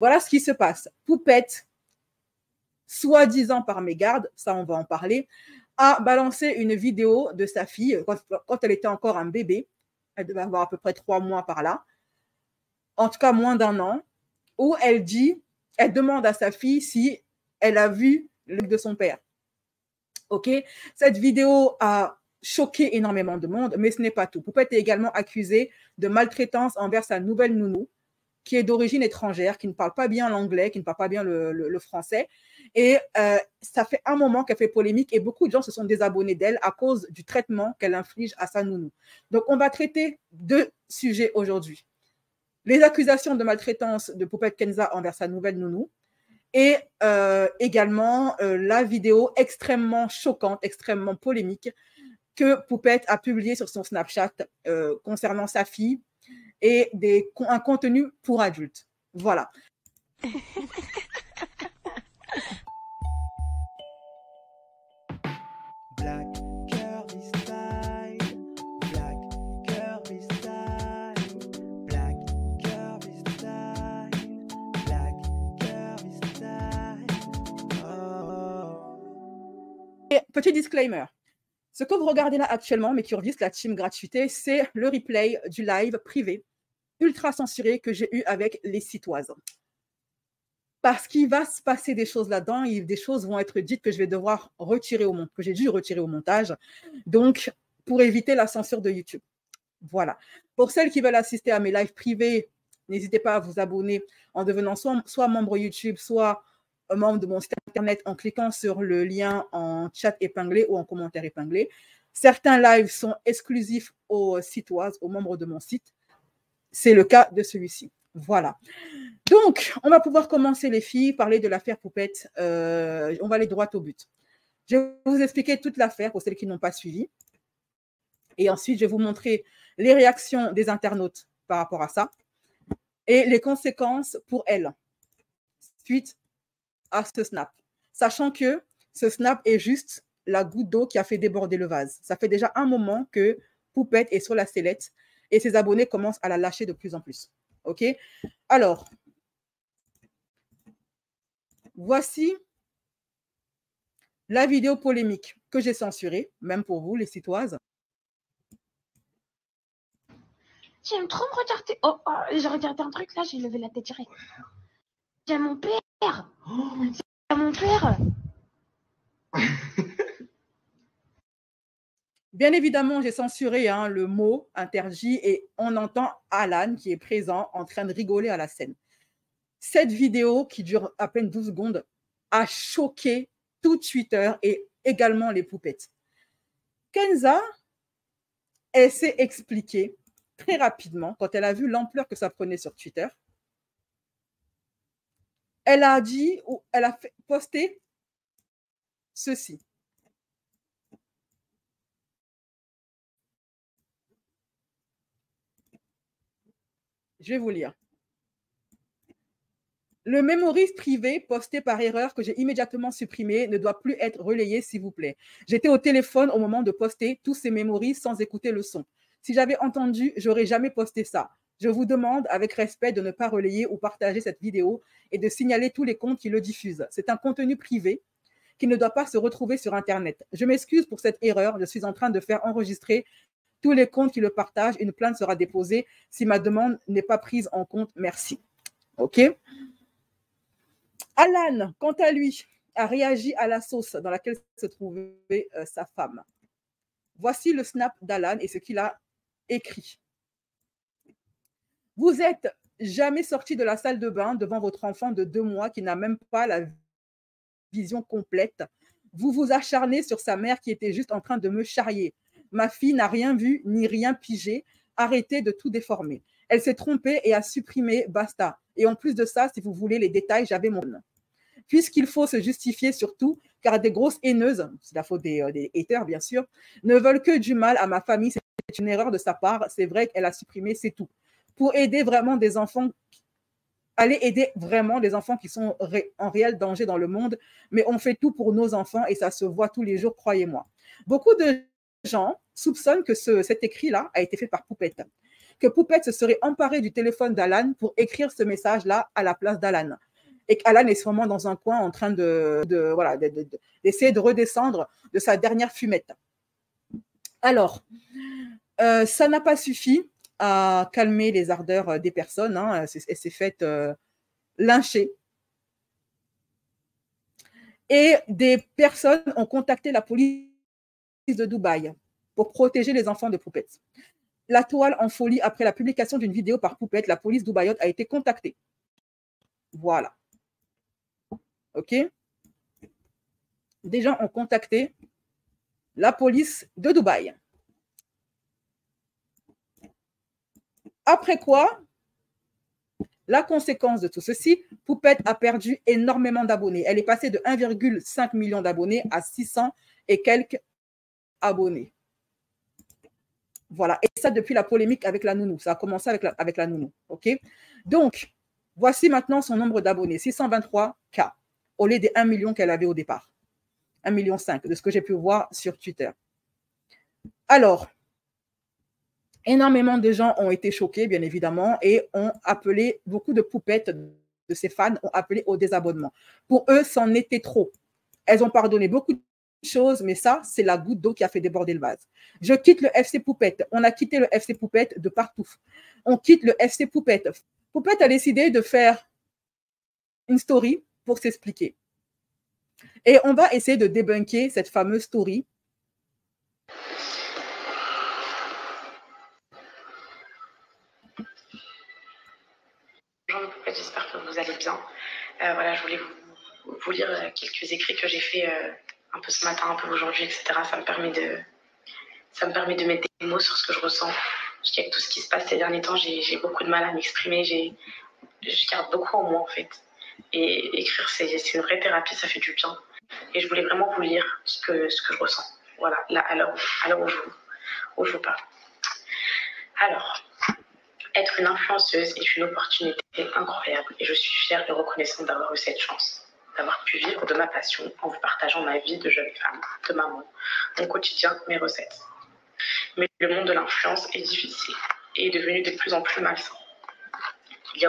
Voilà ce qui se passe. Poupette, soi-disant par mégarde, ça on va en parler, a balancé une vidéo de sa fille quand elle était encore un bébé. Elle devait avoir à peu près 3 mois par là. En tout cas, moins d'1 an, où elle demande à sa fille si elle a vu le de son père. Ok, cette vidéo a choqué énormément de monde, mais ce n'est pas tout. Poupette est également accusée de maltraitance envers sa nouvelle nounou, qui est d'origine étrangère, qui ne parle pas bien l'anglais, qui ne parle pas bien le français. Et ça fait un moment qu'elle fait polémique et beaucoup de gens se sont désabonnés d'elle à cause du traitement qu'elle inflige à sa nounou. Donc, on va traiter 2 sujets aujourd'hui. Les accusations de maltraitance de Poupette Kenza envers sa nouvelle nounou et également la vidéo extrêmement choquante, extrêmement polémique que Poupette a publiée sur son Snapchat concernant sa fille et un contenu pour adultes. Voilà. Black curvy style, black curvy style, black curvy style, black curvy style. Oh. Et petit disclaimer. Ce que vous regardez là actuellement, mais qui revise la team gratuité, c'est le replay du live privé ultra censuré que j'ai eu avec les citoises. Parce qu'il va se passer des choses là-dedans, des choses vont être dites que je vais devoir retirer que j'ai dû retirer au montage, donc pour éviter la censure de YouTube. Voilà. Pour celles qui veulent assister à mes lives privés, n'hésitez pas à vous abonner en devenant soit membre YouTube, soit membre de mon site internet en cliquant sur le lien en chat épinglé ou en commentaire épinglé. Certains lives sont exclusifs aux citoises, aux membres de mon site. C'est le cas de celui-ci. Voilà. Donc, on va pouvoir commencer, les filles, parler de l'affaire Poupette. On va aller droit au but. Je vais vous expliquer toute l'affaire pour celles qui n'ont pas suivi. Et ensuite, je vais vous montrer les réactions des internautes par rapport à ça et les conséquences pour elles suite à ce snap. Sachant que ce snap est juste la goutte d'eau qui a fait déborder le vase. Ça fait déjà un moment que Poupette est sur la sellette et ses abonnés commencent à la lâcher de plus en plus. OK? Alors, voici la vidéo polémique que j'ai censurée, même pour vous, les citoises. J'aime trop me regarder. Oh, j'ai regardé un truc là, j'ai levé la tête direct. J'aime mon père. J'aime mon père. Bien évidemment, j'ai censuré le mot interdit et on entend Alan qui est présent en train de rigoler à la scène. Cette vidéo qui dure à peine 12 secondes a choqué tout Twitter et également les poupettes. Kenza, elle s'est expliquée très rapidement quand elle a vu l'ampleur que ça prenait sur Twitter. Elle a dit, ou elle a posté ceci. Je vais vous lire. Le mémorise privé posté par erreur que j'ai immédiatement supprimé ne doit plus être relayé, s'il vous plaît. J'étais au téléphone au moment de poster tous ces mémorises sans écouter le son. Si j'avais entendu, j'aurais jamais posté ça. Je vous demande avec respect de ne pas relayer ou partager cette vidéo et de signaler tous les comptes qui le diffusent. C'est un contenu privé qui ne doit pas se retrouver sur Internet. Je m'excuse pour cette erreur. Je suis en train de faire enregistrer tous les comptes qui le partagent. Une plainte sera déposée si ma demande n'est pas prise en compte. Merci. OK? Alan, quant à lui, a réagi à la sauce dans laquelle se trouvait sa femme. Voici le snap d'Alan et ce qu'il a écrit. Vous êtes jamais sorti de la salle de bain devant votre enfant de 2 mois qui n'a même pas la vision complète. Vous vous acharnez sur sa mère qui était juste en train de me charrier. Ma fille n'a rien vu ni rien pigé. Arrêtez de tout déformer. Elle s'est trompée et a supprimé, basta. Et en plus de ça, si vous voulez les détails, j'avais mon... Puisqu'il faut se justifier surtout, car des grosses haineuses, c'est la faute des haters bien sûr, ne veulent que du mal à ma famille. C'est une erreur de sa part. C'est vrai qu'elle a supprimé, c'est tout. Pour aider vraiment des enfants, aller aider vraiment des enfants qui sont en réel danger dans le monde, mais on fait tout pour nos enfants et ça se voit tous les jours, croyez-moi. Beaucoup de gens soupçonnent que cet écrit-là a été fait par Poupette. que Poupette se serait emparée du téléphone d'Alan pour écrire ce message-là à la place d'Alan. Et qu'Alan est sûrement dans un coin en train d'essayer de redescendre de sa dernière fumette. Alors, ça n'a pas suffi à calmer les ardeurs des personnes. Hein. Elle s'est faite lyncher. Et des personnes ont contacté la police de Dubaï pour protéger les enfants de Poupette. La toile en folie après la publication d'une vidéo par Poupette, la police dubaïote a été contactée. Voilà. OK? Des gens ont contacté la police de Dubaï. Après quoi, la conséquence de tout ceci, Poupette a perdu énormément d'abonnés. Elle est passée de 1,5 million d'abonnés à 600 et quelques abonnés. Voilà. Et ça depuis la polémique avec la nounou. Ça a commencé avec la nounou. OK? Donc, voici maintenant son nombre d'abonnés. 623K au lieu des 1 million qu'elle avait au départ. 1,5 million de ce que j'ai pu voir sur Twitter. Alors, énormément de gens ont été choqués, bien évidemment, et ont appelé, beaucoup de poupettes de ses fans ont appelé au désabonnement. Pour eux, c'en était trop. Elles ont pardonné beaucoup de choses, mais ça, c'est la goutte d'eau qui a fait déborder le vase. Je quitte le FC Poupette. On a quitté le FC Poupette de partout. On quitte le FC Poupette. Poupette a décidé de faire une story pour s'expliquer. Et on va essayer de débunker cette fameuse story. Bonjour Poupette, j'espère que vous allez bien. Voilà, je voulais vous lire quelques écrits que j'ai fait un peu ce matin, un peu aujourd'hui, etc. Ça me permet de mettre des mots sur ce que je ressens. Parce qu'avec tout ce qui se passe ces derniers temps, j'ai beaucoup de mal à m'exprimer. Je garde beaucoup en moi, en fait. Et écrire, c'est une vraie thérapie, ça fait du bien. Et je voulais vraiment vous lire ce que je ressens. Voilà, là, à l'heure où je vous parle. Alors, être une influenceuse est une opportunité incroyable et je suis fière et reconnaissante d'avoir eu cette chance, d'avoir pu vivre de ma passion en vous partageant ma vie de jeune femme, de maman, mon quotidien, mes recettes. Mais le monde de l'influence est difficile et est devenu de plus en plus malsain.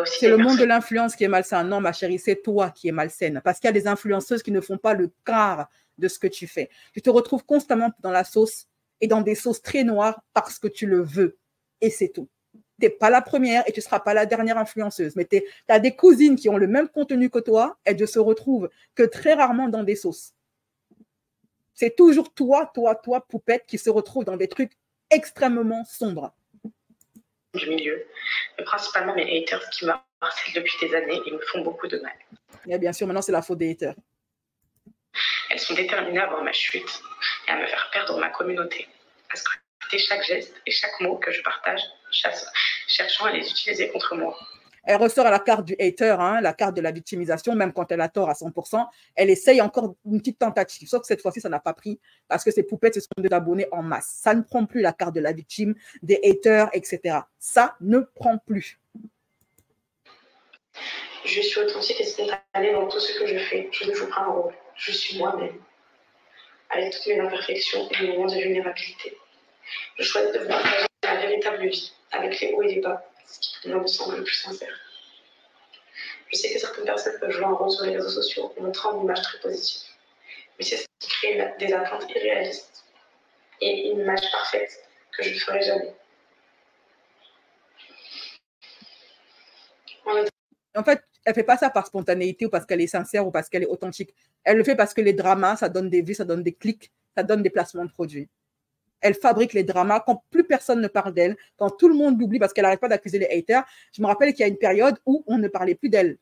C'est le monde de l'influence qui est malsain. Non, ma chérie, c'est toi qui es malsaine. Parce qu'il y a des influenceuses qui ne font pas le quart de ce que tu fais. Tu te retrouves constamment dans la sauce et dans des sauces très noires parce que tu le veux. Et c'est tout. Tu n'es pas la première et tu ne seras pas la dernière influenceuse. Mais tu as des cousines qui ont le même contenu que toi. Elles ne se retrouvent que très rarement dans des sauces. C'est toujours toi, Poupette, qui se retrouve dans des trucs extrêmement sombres. Du milieu, mais principalement mes haters qui me harcèlent depuis des années et me font beaucoup de mal. Et bien sûr, maintenant c'est la faute des haters. Elles sont déterminées à voir ma chute et à me faire perdre ma communauté, à scruter chaque geste et chaque mot que je partage, cherchant à les utiliser contre moi. Elle ressort à la carte du hater, hein, la carte de la victimisation, même quand elle a tort à 100%. Elle essaye encore une petite tentative, sauf que cette fois-ci, ça n'a pas pris parce que ces poupettes se sont des abonnés en masse. Ça ne prend plus la carte de la victime, des haters, etc. Ça ne prend plus. Je suis authentique et spontanée dans tout ce que je fais. Je ne joue pas un rôle. Je suis moi-même, avec toutes mes imperfections et mes moments de vulnérabilité. Je choisis de vous partager ma véritable vie, avec les hauts et les bas, ce qui me semble le plus sincère. Je sais que certaines personnes peuvent jouer un rôle sur les réseaux sociaux et montrer une image très positive. Mais c'est ce qui crée des attentes irréalistes et une image parfaite que je ne ferai jamais. En fait, elle ne fait pas ça par spontanéité ou parce qu'elle est sincère ou parce qu'elle est authentique. Elle le fait parce que les dramas, ça donne des vues, ça donne des clics, ça donne des placements de produits. Elle fabrique les dramas quand plus personne ne parle d'elle, quand tout le monde l'oublie parce qu'elle n'arrête pas d'accuser les haters. Je me rappelle qu'il y a une période où on ne parlait plus d'elle.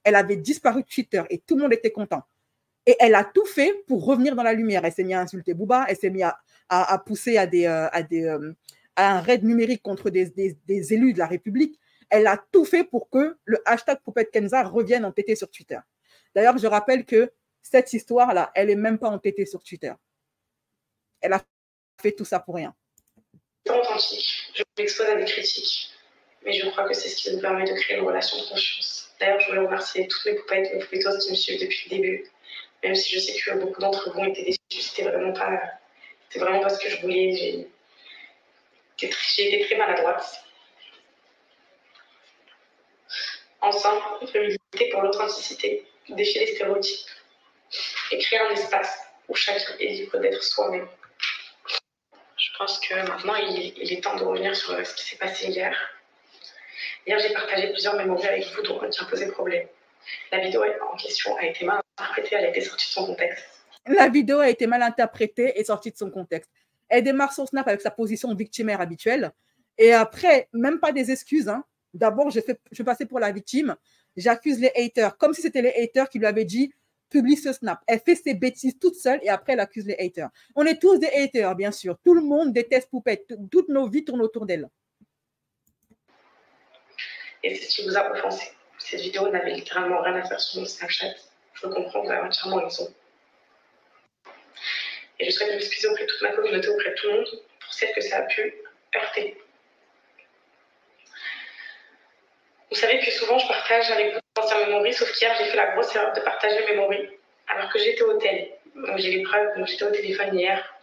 Elle avait disparu de Twitter et tout le monde était content. Et elle a tout fait pour revenir dans la lumière. Elle s'est mise à insulter Booba, elle s'est mise à pousser à un raid numérique contre des élus de la République. Elle a tout fait pour que le hashtag Poupette Kenza revienne entêté sur Twitter. D'ailleurs, je rappelle que cette histoire-là, elle n'est même pas entêtée sur Twitter. Elle a fait tout ça pour rien. Authentique, je m'expose à des critiques, mais je crois que c'est ce qui nous permet de créer une relation de confiance. D'ailleurs, je voulais remercier toutes mes poupettes, mes poupettos qui me suivent depuis le début, même si je sais que beaucoup d'entre vous ont été déçus. C'était vraiment pas ce que je voulais. J'ai été très maladroite. Ensemble, on peut militer pour l'authenticité, défier les stéréotypes et créer un espace où chacun est libre d'être soi-même. Je pense que maintenant, il est temps de revenir sur ce qui s'est passé hier. Hier, j'ai partagé plusieurs mémories avec vous, dont un qui a posé problème. La vidéo en question a été mal interprétée, elle a été sortie de son contexte. La vidéo a été mal interprétée et sortie de son contexte. Elle démarre son snap avec sa position victimaire habituelle. Et après, même pas des excuses. Hein. D'abord, je passais pour la victime. J'accuse les haters, comme si c'était les haters qui lui avaient dit publie ce snap. Elle fait ses bêtises toute seule et après, elle accuse les haters. On est tous des haters, bien sûr. Tout le monde déteste Poupette. Toutes nos vies tournent autour d'elle. Et c'est ce qui vous a offensé. Cette vidéo n'avait littéralement rien à faire sur mon Snapchat. Je comprends, vous avez entièrement raison. Et je souhaite m'excuser auprès de toute ma communauté, auprès de tout le monde, pour celle que ça a pu heurter. Vous savez que souvent, je partage avec vous d'anciens mémories, sauf qu'hier, j'ai fait la grosse erreur de partager mes mémories, alors que j'étais au tel. Donc, j'ai les preuves, donc j'étais au téléphone hier.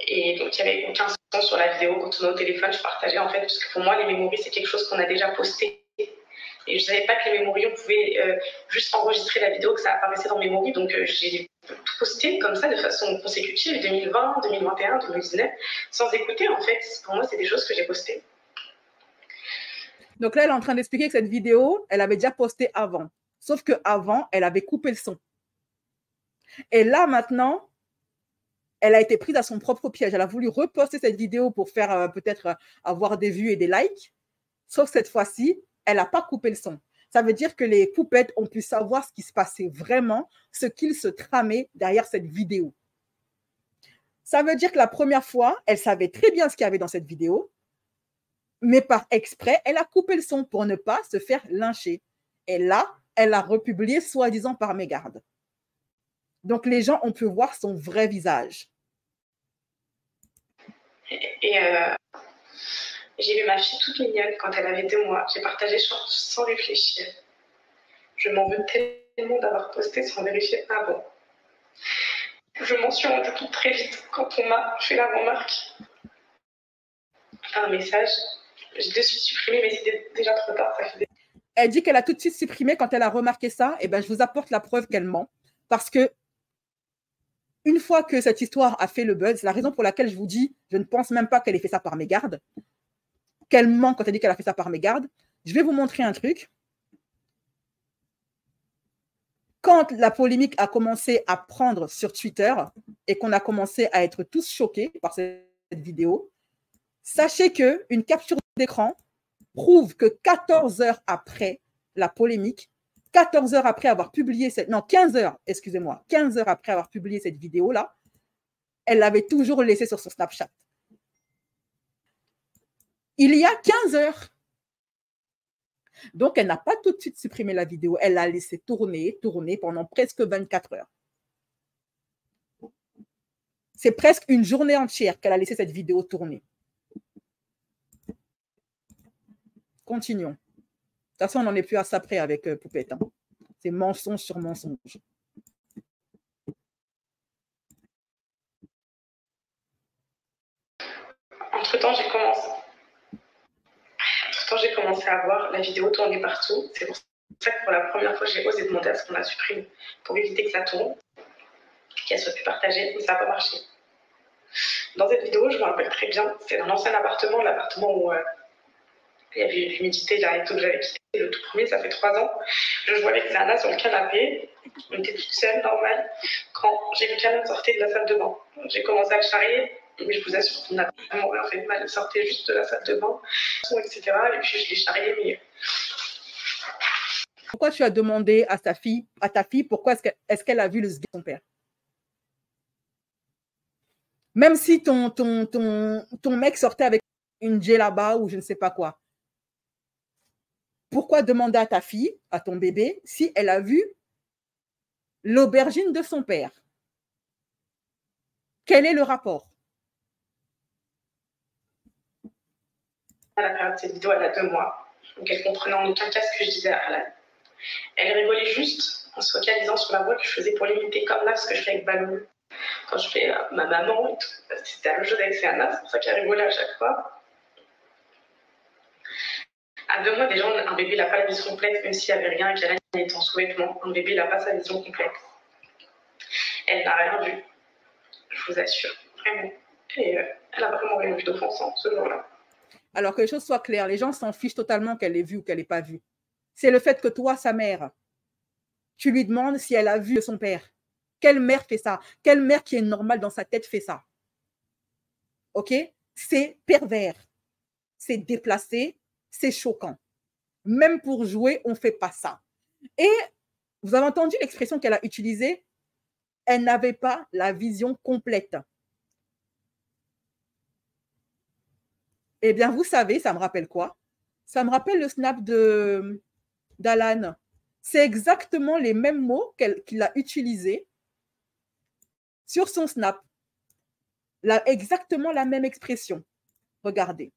Et donc, il n'y avait aucun sens sur la vidéo. Quand on est au téléphone, je partageais en fait, parce que pour moi, les mémories, c'est quelque chose qu'on a déjà posté. Et je ne savais pas que les mémories, on pouvait juste enregistrer la vidéo, que ça apparaissait dans Memory. Donc, j'ai tout posté comme ça, de façon consécutive, 2020, 2021, 2019, sans écouter, en fait. Pour moi, c'est des choses que j'ai postées. Donc là, elle est en train d'expliquer que cette vidéo, elle avait déjà posté avant. Sauf qu'avant, elle avait coupé le son. Et là, maintenant, elle a été prise à son propre piège. Elle a voulu reposter cette vidéo pour faire peut-être avoir des vues et des likes. Sauf cette fois-ci, elle n'a pas coupé le son. Ça veut dire que les poupettes ont pu savoir ce qui se passait vraiment, ce qu'il se tramait derrière cette vidéo. Ça veut dire que la première fois, elle savait très bien ce qu'il y avait dans cette vidéo, mais par exprès, elle a coupé le son pour ne pas se faire lyncher. Et là, elle a republié soi-disant par mégarde. Donc, les gens ont pu voir son vrai visage. Et j'ai vu ma fille toute mignonne quand elle avait 2 mois. J'ai partagé sans réfléchir. Je m'en veux tellement d'avoir posté sans vérifier avant. Je m'en suis rendu compte très vite quand on m'a fait la remarque. Un message. J'ai de suite supprimé, mais c'était déjà trop tard. Elle dit qu'elle a tout de suite supprimé quand elle a remarqué ça. Eh bien, je vous apporte la preuve qu'elle ment. Parce que une fois que cette histoire a fait le buzz, c'est la raison pour laquelle je vous dis, je ne pense même pas qu'elle ait fait ça par mégarde, qu'elle ment quand elle dit qu'elle a fait ça par mégarde. Je vais vous montrer un truc. Quand la polémique a commencé à prendre sur Twitter et qu'on a commencé à être tous choqués par cette vidéo, sachez qu'une capture d'écran prouve que 14 heures après la polémique, 14 heures après avoir publié cette... Non, 15 heures, excusez-moi. 15 heures après avoir publié cette vidéo-là, elle l'avait toujours laissée sur son Snapchat. Il y a 15 heures. Donc, elle n'a pas tout de suite supprimé la vidéo. Elle l'a laissé tourner pendant presque 24 heures. C'est presque une journée entière qu'elle a laissé cette vidéo tourner. Continuons. De toute façon, on n'en est plus à ça près avec Poupette. Hein. C'est mensonge sur mensonge. Entre-temps, j'ai commencé à voir la vidéo tourner partout. C'est pour ça que pour la première fois, j'ai osé demander à ce qu'on la supprime pour éviter que ça tourne, qu'elle soit plus partagée, mais ça n'a pas marché. Dans cette vidéo, je me rappelle très bien, c'est dans l'ancien appartement, l'appartement où il y avait l'humidité, là, et tout que j'avais quitté, le tout premier, ça fait 3 ans. Je jouais avec Zana sur le canapé, on était toute seule, normal, quand j'ai vu qu'Anna sortait de la salle de bain. J'ai commencé à le charrier, mais je vous assure qu'il n'a pas vraiment rien fait de mal. Il sortait juste de la salle de bain, etc. Et puis je l'ai charrié, mais... Pourquoi tu as demandé à ta fille pourquoi est-ce qu'elle a vu le sbire de son père? Même si ton mec sortait avec une djellaba ou je ne sais pas quoi. Pourquoi demander à ta fille, à ton bébé, si elle a vu l'aubergine de son père? Quel est le rapport? À la période de cette vidéo, elle a 2 mois. Donc elle comprenait en aucun cas ce que je disais à Alan. Elle rigolait juste en se focalisant sur la voix que je faisais pour l'imiter, comme là, ce que je fais avec Balou. Quand je fais ma maman et tout. C'était la même chose avec Céana, c'est pour ça qu'elle rigolait à chaque fois. À 2 mois, déjà, un bébé n'a pas la vision complète, même s'il n'y avait rien et qu'Alan était en sous-vêtements. Un bébé n'a pas sa vision complète. Elle n'a rien vu, je vous assure, vraiment. Et elle a vraiment rien vu d'offensant ce jour-là. Alors que les choses soient claires, les gens s'en fichent totalement qu'elle ait vu ou qu'elle n'ait pas vu. C'est le fait que toi, sa mère, tu lui demandes si elle a vu son père. Quelle mère fait ça? Quelle mère qui est normale dans sa tête fait ça? OK? C'est pervers. C'est déplacé. C'est choquant. Même pour jouer, on ne fait pas ça. Et vous avez entendu l'expression qu'elle a utilisée? Elle n'avait pas la vision complète. Eh bien, vous savez, ça me rappelle quoi? Ça me rappelle le snap d'Alan. C'est exactement les mêmes mots qu'il a utilisés sur son snap. Exactement la même expression. Regardez.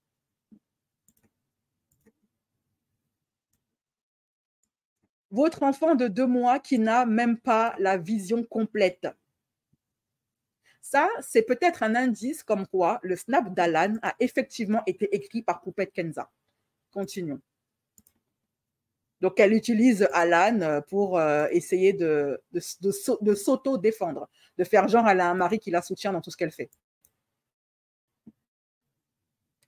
Votre enfant de 2 mois qui n'a même pas la vision complète. Ça, c'est peut-être un indice comme quoi le snap d'Alan a effectivement été écrit par Poupette Kenza. Continuons. Donc, elle utilise Alan pour essayer de s'auto-défendre, de faire genre elle a un mari qui la soutient dans tout ce qu'elle fait.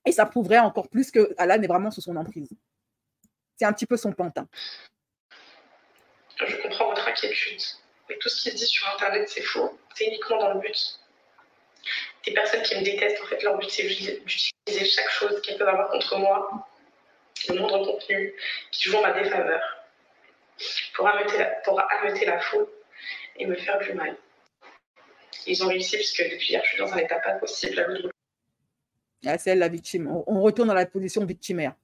Et ça prouverait encore plus que Alan est vraiment sous son emprise. C'est un petit peu son pantin. Je comprends votre inquiétude, mais tout ce qui se dit sur Internet, c'est faux. C'est uniquement dans le but. Des personnes qui me détestent, en fait, leur but, c'est d'utiliser chaque chose qu'elles peuvent avoir contre moi, le moindre contenu, qui joue en ma défaveur, pour ameuter la foule et me faire du mal. Ils ont réussi, puisque depuis hier, je suis dans un état pas possible. Ah, c'est elle la victime. On retourne dans la position victimaire.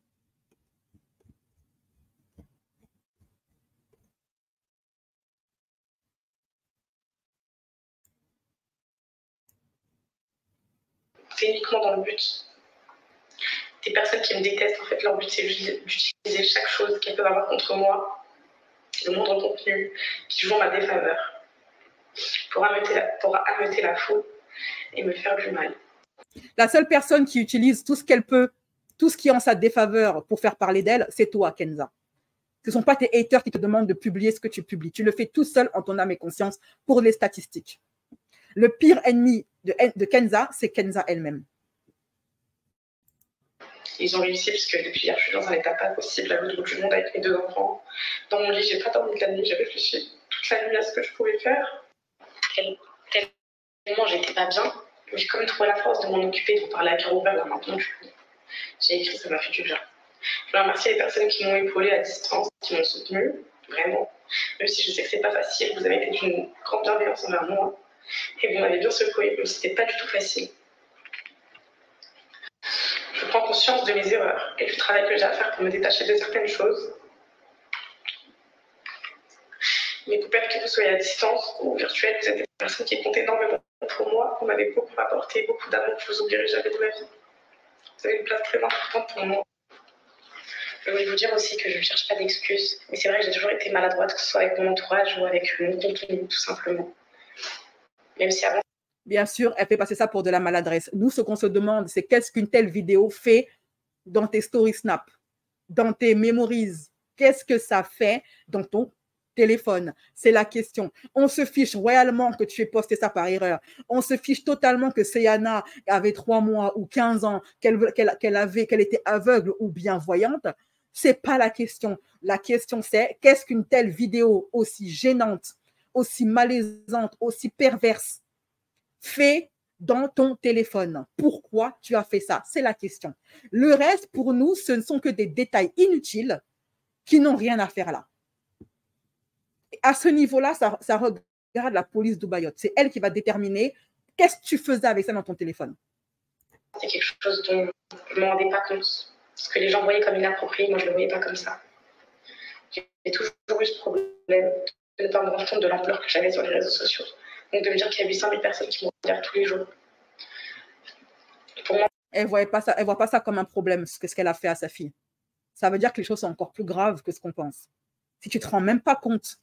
C'est uniquement dans le but. Des personnes qui me détestent, en fait, leur but, c'est d'utiliser chaque chose qu'elles peuvent avoir contre moi, le moindre contenu, qui joue en ma défaveur, pour ameuter la foule et me faire du mal. La seule personne qui utilise tout ce qu'elle peut, tout ce qui est en sa défaveur pour faire parler d'elle, c'est toi, Kenza. Ce ne sont pas tes haters qui te demandent de publier ce que tu publies. Tu le fais tout seul en ton âme et conscience pour les statistiques. Le pire ennemi de Kenza, c'est Kenza elle-même. Ils ont réussi parce que depuis hier, je suis dans un état pas possible à l'autre bout du monde avec mes 2 enfants. Dans mon lit, j'ai pas dormi de la nuit, j'ai réfléchi toute la nuit à ce que je pouvais faire. Tellement j'étais pas bien, mais j'ai quand même trouvé la force de m'en occuper, de parler à Pierre Robert là maintenant. J'ai écrit, ça m'a fait du bien. Je veux remercier les personnes qui m'ont épaulée à distance, qui m'ont soutenue, vraiment. Même si je sais que c'est pas facile, vous avez été d'une grande bienveillance envers moi. Et vous m'avez bien secoué, mais c'était pas du tout facile. Je prends conscience de mes erreurs et du travail que j'ai à faire pour me détacher de certaines choses. Mes poupettes, que vous soyez à distance ou virtuelles, vous êtes des personnes qui comptent énormément pour moi. Vous m'avez beaucoup apporté, beaucoup d'amour que je vous oublierai jamais de ma vie. Vous avez une place très importante pour moi. Je voulais vous dire aussi que je ne cherche pas d'excuses, mais c'est vrai que j'ai toujours été maladroite, que ce soit avec mon entourage ou avec mon contenu, tout simplement. Même si avant... Bien sûr, elle fait passer ça pour de la maladresse. Nous, ce qu'on se demande, c'est qu'est-ce qu'une telle vidéo fait dans tes story snap, dans tes memories. Qu'est-ce que ça fait dans ton téléphone? C'est la question. On se fiche royalement que tu aies posté ça par erreur. On se fiche totalement que Seyana avait 3 mois ou 15 ans, qu'elle était aveugle ou bien voyante. C'est pas la question. La question, c'est qu'est-ce qu'une telle vidéo aussi gênante, aussi malaisante, aussi perverse fait dans ton téléphone? Pourquoi tu as fait ça? C'est la question. Le reste, pour nous, ce ne sont que des détails inutiles qui n'ont rien à faire là. Et à ce niveau-là, ça regarde la police d'Ubayotte. C'est elle qui va déterminer qu'est-ce que tu faisais avec ça dans ton téléphone. C'est quelque chose dont je ne me rendais pas compte. Ce que les gens voyaient comme inapproprié, moi je ne le voyais pas comme ça. J'ai toujours eu ce problème de ne pas me rendre compte de l'ampleur que j'avais sur les réseaux sociaux. Donc de me dire qu'il y a 800 000 personnes qui me regardent tous les jours. Pour moi, elle ne voit pas ça comme un problème, ce qu'elle a fait à sa fille. Ça veut dire que les choses sont encore plus graves que ce qu'on pense. Si tu ne te rends même pas compte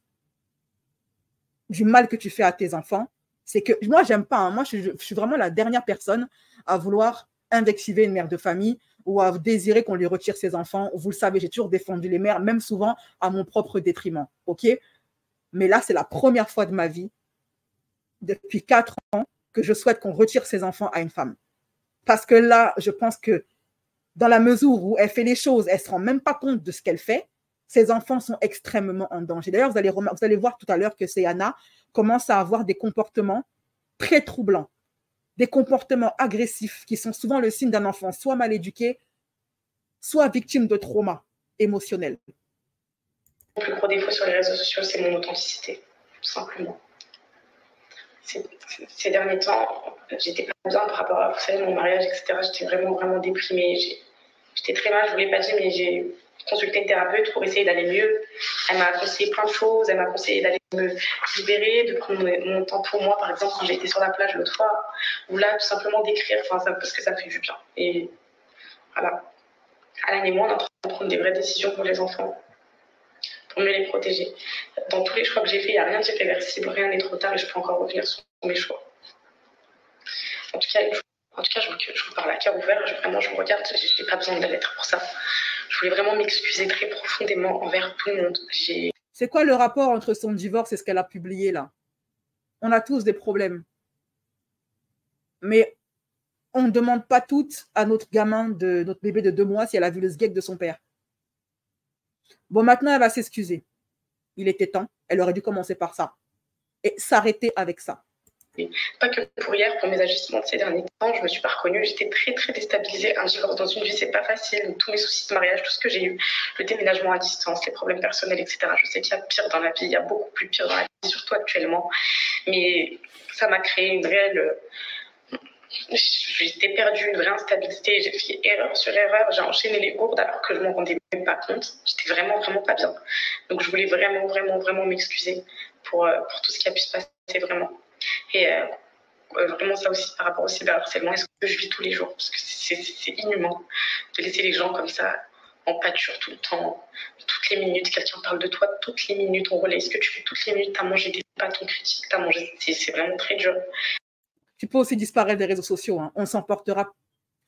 du mal que tu fais à tes enfants, c'est que moi, j'aime pas. Hein. Moi, je suis vraiment la dernière personne à vouloir invectiver une mère de famille ou à désirer qu'on lui retire ses enfants. Vous le savez, j'ai toujours défendu les mères, même souvent à mon propre détriment. OK? Mais là, c'est la première fois de ma vie, depuis 4 ans, que je souhaite qu'on retire ses enfants à une femme. Parce que là, je pense que dans la mesure où elle fait les choses, elle ne se rend même pas compte de ce qu'elle fait, ses enfants sont extrêmement en danger. D'ailleurs, vous allez voir tout à l'heure que Anna commence à avoir des comportements très troublants, des comportements agressifs qui sont souvent le signe d'un enfant soit mal éduqué, soit victime de trauma émotionnel. Mon plus gros défaut sur les réseaux sociaux, c'est mon authenticité, tout simplement. Ces derniers temps, j'étais pas bien par rapport à, vous savez, mon mariage, etc. J'étais vraiment, vraiment déprimée. J'étais très mal, je ne vous l'ai pas dit, mais j'ai consulté une thérapeute pour essayer d'aller mieux. Elle m'a conseillé plein de choses. Elle m'a conseillé d'aller me libérer, de prendre mon temps pour moi, par exemple, quand j'ai été sur la plage l'autre fois, ou là, tout simplement d'écrire, parce que ça me fait du bien. Et voilà. Alain et moi, on est en train de prendre des vraies décisions pour les enfants, pour mieux les protéger. Dans tous les choix que j'ai faits, il n'y a rien de irréversible, rien n'est trop tard et je peux encore revenir sur mes choix. En tout cas, je vous parle à cœur ouvert, vraiment, je vous regarde, je n'ai pas besoin de la lettre pour ça. Je voulais vraiment m'excuser très profondément envers tout le monde. C'est quoi le rapport entre son divorce et ce qu'elle a publié là? On a tous des problèmes. Mais on ne demande pas toutes à notre gamin, notre bébé de 2 mois, si elle a vu le sgeg de son père. Bon, maintenant, elle va s'excuser. Il était temps. Elle aurait dû commencer par ça. Et s'arrêter avec ça. Pas que pour hier, pour mes ajustements de ces derniers temps, je me suis pas reconnue. J'étais très, très déstabilisée. Un divorce dans une vie, c'est pas facile. Tous mes soucis de mariage, tout ce que j'ai eu, le déménagement à distance, les problèmes personnels, etc. Je sais qu'il y a pire dans la vie. Il y a beaucoup plus pire dans la vie, surtout actuellement. Mais ça m'a créé une réelle... J'étais perdue, une vraie instabilité. J'ai fait erreur sur erreur. J'ai enchaîné les gourdes alors que je m'en rendais même pas compte. J'étais vraiment, vraiment pas bien. Donc, je voulais vraiment, vraiment, vraiment m'excuser pour tout ce qui a pu se passer vraiment. Et vraiment ça aussi par rapport au cyberharcèlement, est-ce que je vis tous les jours, parce que c'est inhumain de laisser les gens comme ça en pâture tout le temps, toutes les minutes, quelqu'un parle de toi, toutes les minutes on relaie ce que tu fais, toutes les minutes t'as mangé des pâtes, on critique, t'as mangé, c'est vraiment très dur. Tu peux aussi disparaître des réseaux sociaux, hein.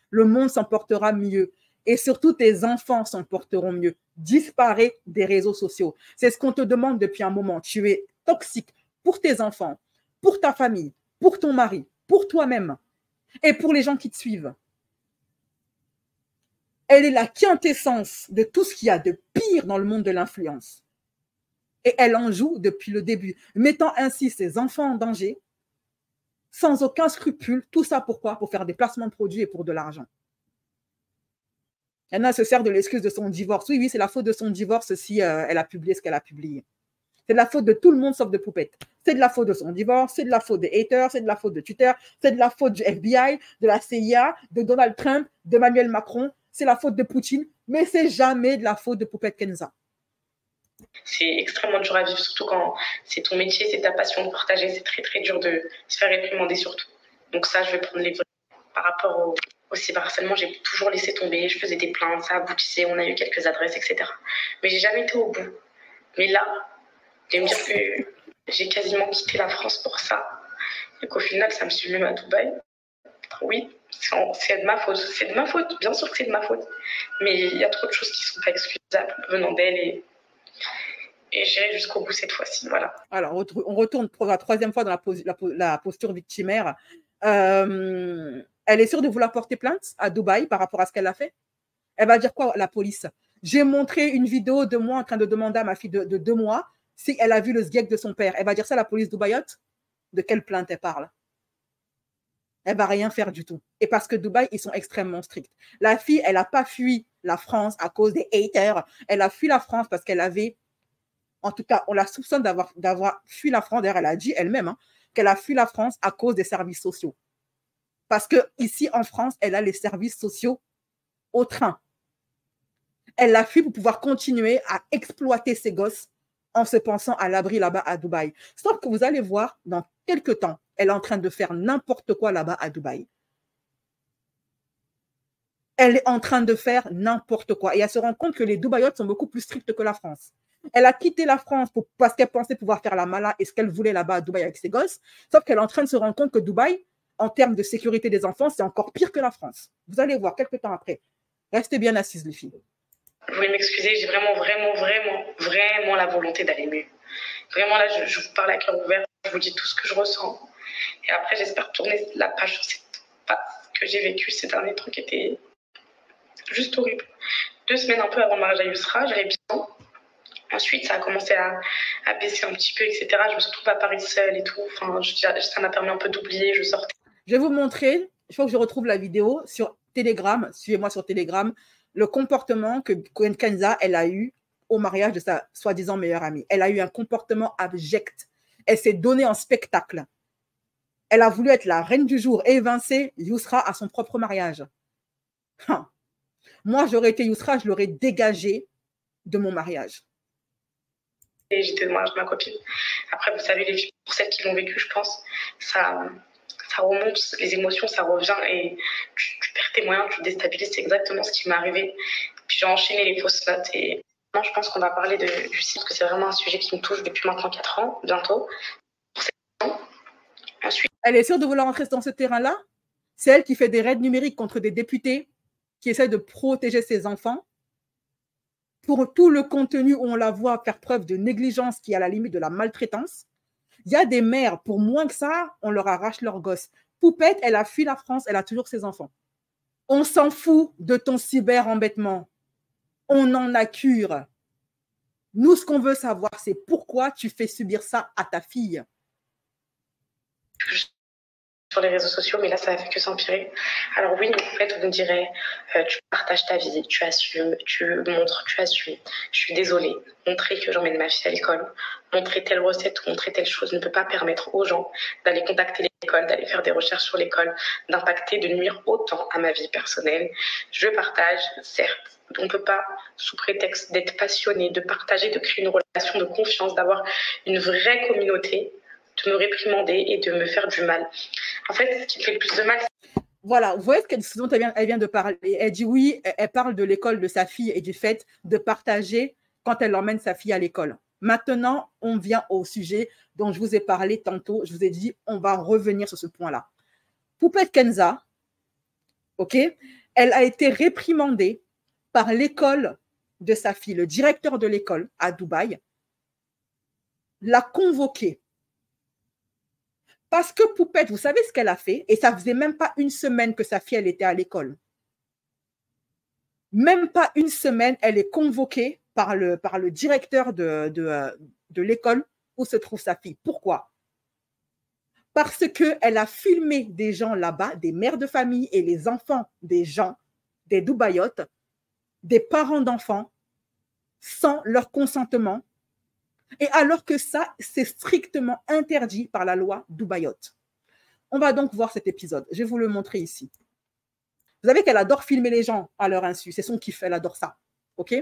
Le monde s'en portera mieux. Et surtout, tes enfants s'en porteront mieux. Disparais des réseaux sociaux. C'est ce qu'on te demande depuis un moment. Tu es toxique pour tes enfants, pour ta famille, pour ton mari, pour toi-même et pour les gens qui te suivent. Elle est la quintessence de tout ce qu'il y a de pire dans le monde de l'influence. Et elle en joue depuis le début, mettant ainsi ses enfants en danger, sans aucun scrupule. Tout ça pourquoi? Pour faire des placements de produits et pour de l'argent. Elle se sert de l'excuse de son divorce. Oui, c'est la faute de son divorce si elle a publié ce qu'elle a publié. C'est de la faute de tout le monde sauf de Poupette. C'est de la faute de son divorce, c'est de la faute des haters, c'est de la faute de Twitter, c'est de la faute du FBI, de la CIA, de Donald Trump, d'Emmanuel Macron, c'est la faute de Poutine, mais c'est jamais de la faute de Poupette Kenza. C'est extrêmement dur à vivre, surtout quand c'est ton métier, c'est ta passion de partager. C'est très, très dur de se faire réprimander surtout. Donc ça, je vais prendre les vrais. Par rapport au cyberharcèlement, j'ai toujours laissé tomber. Je faisais des plaintes, ça aboutissait, on a eu quelques adresses, etc. Mais j'ai jamais été au bout. Mais là, je vais me dire que j'ai quasiment quitté la France pour ça. Et qu'au final, ça me suit même à Dubaï. Oui, c'est de ma faute. C'est de ma faute, bien sûr que c'est de ma faute. Mais il y a trop de choses qui ne sont pas excusables venant d'elle et j'irai jusqu'au bout cette fois-ci. Voilà. Alors, on retourne pour la 3e fois dans la posture victimaire. Elle est sûre de vouloir porter plainte à Dubaï par rapport à ce qu'elle a fait? Elle va dire quoi, la police? J'ai montré une vidéo de moi en train de demander à ma fille de 2 mois si elle a vu le sgeg de son père. Elle va dire ça à la police dubaïote? De quelle plainte elle parle? Elle va rien faire du tout. Et parce que Dubaï, ils sont extrêmement stricts. La fille, elle n'a pas fui la France à cause des haters. Elle a fui la France parce qu'elle avait, en tout cas, on la soupçonne d'avoir fui la France. D'ailleurs, elle a dit elle-même qu'elle a fui la France à cause des services sociaux. Parce qu'ici, en France, elle a les services sociaux au train. Elle l'a fui pour pouvoir continuer à exploiter ses gosses en se pensant à l'abri là-bas à Dubaï. Sauf que vous allez voir, dans quelques temps, elle est en train de faire n'importe quoi là-bas à Dubaï. Elle est en train de faire n'importe quoi. Et elle se rend compte que les Dubaïotes sont beaucoup plus strictes que la France. Elle a quitté la France parce qu'elle pensait pouvoir faire la mala et ce qu'elle voulait là-bas à Dubaï avec ses gosses. Sauf qu'elle est en train de se rendre compte que Dubaï, en termes de sécurité des enfants, c'est encore pire que la France. Vous allez voir quelques temps après. Restez bien assises, les filles. Vous voulez m'excuser, j'ai vraiment la volonté d'aller mieux. Vraiment, là, je vous parle à cœur ouvert, je vous dis tout ce que je ressens. Et après, j'espère tourner la page sur cette phase que j'ai vécue ces derniers temps qui étaient juste horribles. 2 semaines un peu avant le mariage à Yousra, j'allais bien. Ensuite, ça a commencé à baisser un petit peu, etc. Je me suis retrouvée à Paris seule et tout. Enfin, ça m'a permis un peu d'oublier, je sortais. Je vais vous montrer, il faut que je retrouve la vidéo sur Telegram, suivez-moi sur Telegram, le comportement que Kenza, elle a eu au mariage de sa soi-disant meilleure amie. Elle a eu un comportement abject. Elle s'est donnée en spectacle. Elle a voulu être la reine du jour et évincer Yousra à son propre mariage. Moi, j'aurais été Yousra, je l'aurais dégagée de mon mariage. Et j'étais au mariage de ma copine. Après, vous savez, les filles, pour celles qui l'ont vécu, je pense, ça remonte, les émotions, ça revient et tu perds tes moyens, tu te déstabilises. C'est exactement ce qui m'est arrivé. Puis j'ai enchaîné les fausses notes et non, je pense qu'on va parler du site, parce que c'est vraiment un sujet qui me touche depuis maintenant 4 ans, bientôt. Ensuite, elle est sûre de vouloir entrer dans ce terrain-là? C'est elle qui fait des raids numériques contre des députés qui essaient de protéger ses enfants. Pour tout le contenu où on la voit faire preuve de négligence qui est à la limite de la maltraitance. Il y a des mères, pour moins que ça, on leur arrache leurs gosses. Poupette, elle a fui la France, elle a toujours ses enfants. On s'en fout de ton cyber-embêtement. On en a cure. Nous, ce qu'on veut savoir, c'est pourquoi tu fais subir ça à ta fille. Sur les réseaux sociaux, mais là, ça n'a fait que s'empirer. Alors oui, en fait, on me dirait, tu partages ta vie, tu assumes, tu montres, tu assumes. Je suis désolée. Montrer que j'emmène ma fille à l'école, montrer telle recette ou montrer telle chose ne peut pas permettre aux gens d'aller contacter l'école, d'aller faire des recherches sur l'école, d'impacter, de nuire autant à ma vie personnelle. Je partage, certes. On ne peut pas, sous prétexte d'être passionné, de partager, de créer une relation de confiance, d'avoir une vraie communauté, de me réprimander et de me faire du mal. En fait, ce qui me fait le plus de mal, voilà, vous voyez ce dont elle vient de parler. Elle dit oui, elle parle de l'école de sa fille et du fait de partager quand elle emmène sa fille à l'école. Maintenant, on vient au sujet dont je vous ai parlé tantôt. Je vous ai dit, on va revenir sur ce point-là. Poupette Kenza, ok, elle a été réprimandée par l'école de sa fille. Le directeur de l'école à Dubaï l'a convoquée. Parce que Poupette, vous savez ce qu'elle a fait? Et ça faisait même pas une semaine que sa fille, elle était à l'école. Même pas une semaine, elle est convoquée par le directeur de l'école où se trouve sa fille. Pourquoi? Parce qu'elle a filmé des gens là-bas, des mères de famille et les enfants des gens, des Dubaïotes, des parents d'enfants, sans leur consentement. Et alors que ça, c'est strictement interdit par la loi Dubaïote. On va donc voir cet épisode. Je vais vous le montrer ici. Vous savez qu'elle adore filmer les gens à leur insu. C'est son kiff, elle adore ça. OK?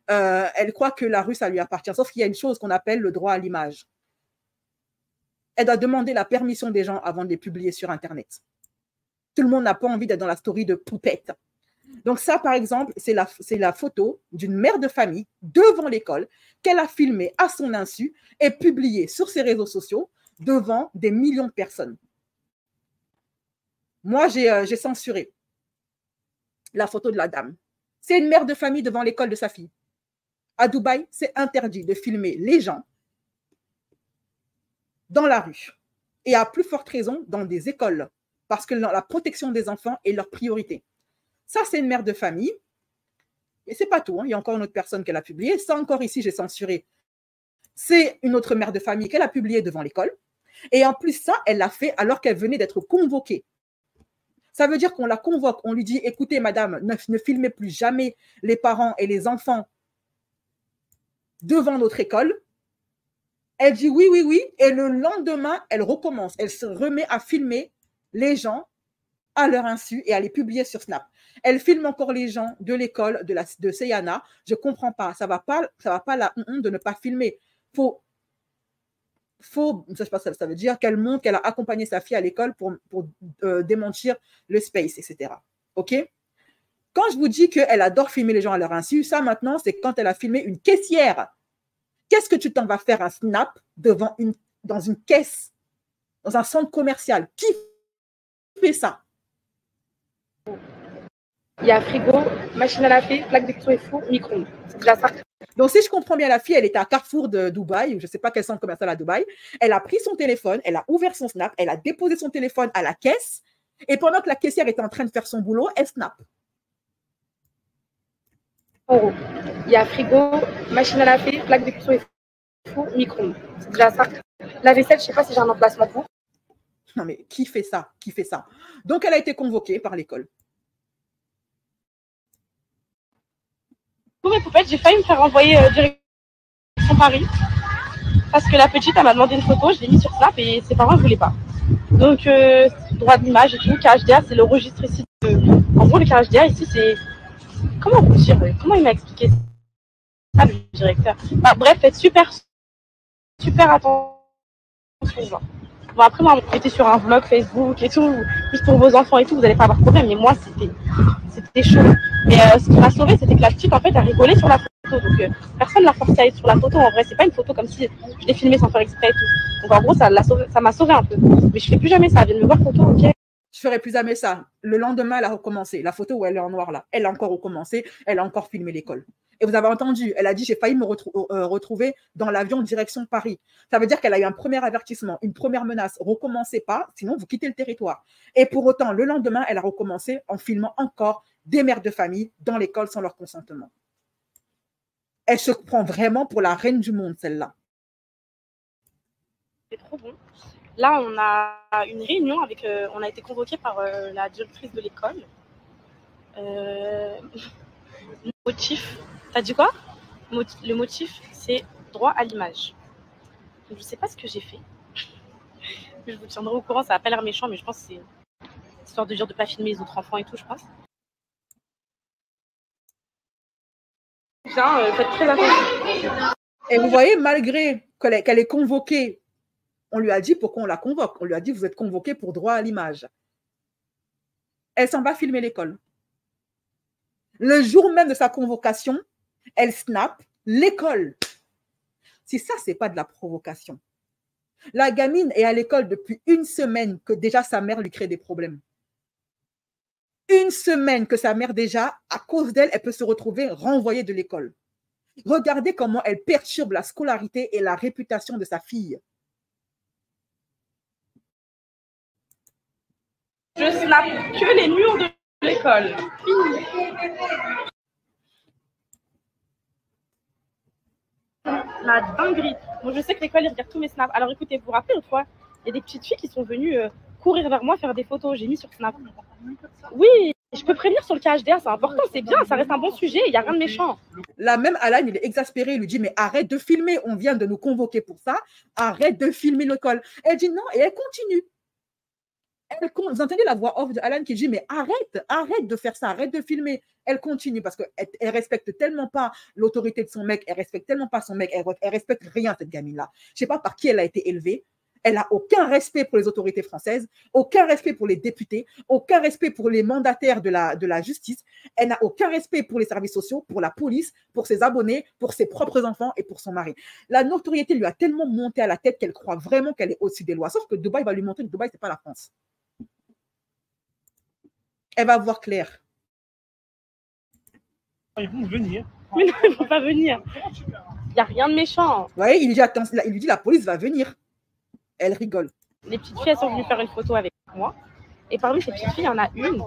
Elle croit que la rue, ça lui appartient. Sauf qu'il y a une chose qu'on appelle le droit à l'image. Elle doit demander la permission des gens avant de les publier sur Internet. Tout le monde n'a pas envie d'être dans la story de Poupette. Donc ça, par exemple, c'est la photo d'une mère de famille devant l'école qu'elle a filmée à son insu et publiée sur ses réseaux sociaux devant des millions de personnes. Moi, j'ai censuré la photo de la dame. C'est une mère de famille devant l'école de sa fille. À Dubaï, c'est interdit de filmer les gens dans la rue. Et à plus forte raison, dans des écoles, parce que la protection des enfants est leur priorité. Ça, c'est une mère de famille. Et ce n'est pas tout. Hein. Il y a encore une autre personne qu'elle a publiée. Ça, encore ici, j'ai censuré. C'est une autre mère de famille qu'elle a publiée devant l'école. Et en plus, ça, elle l'a fait alors qu'elle venait d'être convoquée. Ça veut dire qu'on la convoque. On lui dit, écoutez, madame, ne filmez plus jamais les parents et les enfants devant notre école. Elle dit oui, oui, oui. Et le lendemain, elle recommence. Elle se remet à filmer les gens à leur insu et à les publier sur Snap. Elle filme encore les gens de l'école de Seyana. Je ne comprends pas. Ça va pas la de ne pas filmer. Ça veut dire qu'elle montre qu'elle a accompagné sa fille à l'école pour démentir le space, etc. OK? Quand je vous dis qu'elle adore filmer les gens à leur insu, ça maintenant, c'est quand elle a filmé une caissière. Qu'est-ce que tu t'en vas faire un Snap dans une caisse, dans un centre commercial? Qui fait ça? Il y a frigo, machine à laver, plaque de cuisson et four, micro-ondes. C'est déjà ça. Donc, si je comprends bien, la fille, elle était à Carrefour de Dubaï, ou je ne sais pas quel centre commercial à Dubaï. Elle a pris son téléphone, elle a ouvert son Snap, elle a déposé son téléphone à la caisse. Et pendant que la caissière était en train de faire son boulot, elle snap. Euros. Il y a frigo, machine à laver, plaque de cuisson et four, micro-ondes. C'est déjà ça. La vaisselle, je ne sais pas si j'ai un emplacement pour. Non, mais qui fait ça? Qui fait ça? Donc, elle a été convoquée par l'école. Pour mes poupettes, j'ai failli me faire envoyer direction Paris. Parce que la petite, elle m'a demandé une photo, je l'ai mis sur Snap et ses parents ne voulaient pas. Donc, droit d'image et tout, KHDA, c'est le registre ici. En gros, le KHDA ici, c'est. Comment vous dire? Comment il m'a expliqué ça, le directeur? Bah, bref, faites super attention. Genre. Bon, après, moi, j'étais sur un vlog Facebook et tout, juste pour vos enfants et tout, vous n'allez pas avoir de problème. Mais moi, c'était chaud. Mais ce qui m'a sauvé, c'était que la petite, en fait, elle rigolait sur la photo. Donc, personne ne l'a forcé à aller sur la photo. En vrai, c'est pas une photo comme si je l'ai filmée sans faire exprès et tout. Donc, en gros, ça m'a sauvé un peu. Mais je fais plus jamais ça. Elle vient de me voir photo, ok? Je ferai plus jamais ça. Le lendemain, elle a recommencé. La photo où elle est en noir là, elle a encore recommencé. Elle a encore filmé l'école. Et vous avez entendu, elle a dit, j'ai failli me retrouver dans l'avion direction Paris. Ça veut dire qu'elle a eu un premier avertissement, une première menace. Recommencez pas, sinon vous quittez le territoire. Et pour autant, le lendemain, elle a recommencé en filmant encore des mères de famille dans l'école sans leur consentement. Elle se prend vraiment pour la reine du monde, celle-là. C'est trop bon. Là, on a une réunion avec. On a été convoqué par la directrice de l'école. Le motif. T'as dit quoi? Le motif, c'est droit à l'image. Je ne sais pas ce que j'ai fait. Je vous tiendrai au courant. Ça n'a pas l'air méchant, mais je pense que c'est histoire de dire de ne pas filmer les autres enfants et tout, je pense. Bien, faites très attention. Et vous voyez, malgré qu'elle est convoquée, on lui a dit pourquoi on la convoque. On lui a dit, vous êtes convoqué pour droit à l'image. Elle s'en va filmer l'école. Le jour même de sa convocation, elle snap l'école. Si ça, ce n'est pas de la provocation. La gamine est à l'école depuis une semaine que déjà sa mère lui crée des problèmes. Une semaine que sa mère déjà, à cause d'elle, elle peut se retrouver renvoyée de l'école. Regardez comment elle perturbe la scolarité et la réputation de sa fille. Je snap que les murs de l'école. La dinguerie. Bon, je sais que l'école, ils regardent tous mes snaps. Alors écoutez, vous vous rappelez une fois, il y a des petites filles qui sont venues courir vers moi, faire des photos. J'ai mis sur Snap. Oui, je peux prévenir sur le KHDA, c'est important, c'est bien, ça reste un bon sujet, il n'y a rien de méchant. Là, même Alan, il est exaspéré, il lui dit, mais arrête de filmer, on vient de nous convoquer pour ça, arrête de filmer l'école. Elle dit non, et elle continue. Vous entendez la voix off de Alan qui dit, mais arrête de faire ça, arrête de filmer. Elle continue parce qu'elle respecte tellement pas l'autorité de son mec, elle respecte tellement pas son mec, elle respecte rien, cette gamine-là. Je ne sais pas par qui elle a été élevée. Elle n'a aucun respect pour les autorités françaises, aucun respect pour les députés, aucun respect pour les mandataires de la justice. Elle n'a aucun respect pour les services sociaux, pour la police, pour ses abonnés, pour ses propres enfants et pour son mari. La notoriété lui a tellement monté à la tête qu'elle croit vraiment qu'elle est au-dessus des lois. Sauf que Dubaï va lui montrer que Dubaï, ce n'est pas la France. Elle va voir clair. Ils vont venir. Mais non, ils ne vont pas venir. Il n'y a rien de méchant. Vous voyez, il lui dit la police va venir. Elle rigole. Les petites filles, elles sont venues faire une photo avec moi. Et parmi ces petites filles, il y en a une.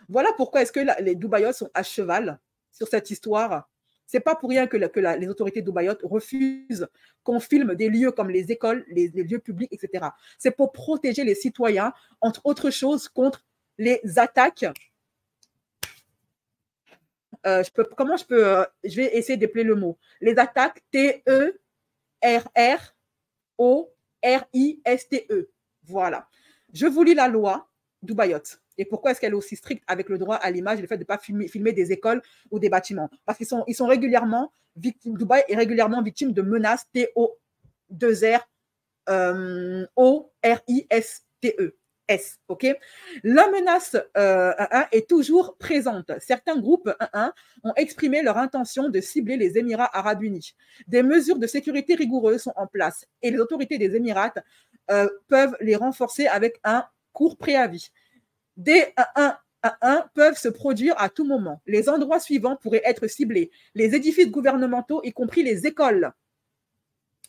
Voilà pourquoi est-ce que les Dubaïotes sont à cheval sur cette histoire. Ce n'est pas pour rien que les autorités dubaïotes refusent qu'on filme des lieux comme les écoles, les lieux publics, etc. C'est pour protéger les citoyens, entre autres choses, contre les attaques. Je vais essayer d'épeler le mot. Les attaques T-E-R-R-O-R-I-S-T-E. Voilà. Je vous lis la loi Dubaïote. Et pourquoi est-ce qu'elle est aussi stricte avec le droit à l'image et le fait de ne pas filmer des écoles ou des bâtiments? Parce qu'ils sont régulièrement victimes, Dubaï est régulièrement victime de menaces T-O-2-R-O-R-I-S-T-E. OK? La menace est toujours présente. Certains groupes ont exprimé leur intention de cibler les Émirats arabes unis. Des mesures de sécurité rigoureuses sont en place et les autorités des Émirats peuvent les renforcer avec un court préavis. Des 1 peuvent se produire à tout moment. Les endroits suivants pourraient être ciblés. Les édifices gouvernementaux, y compris les écoles,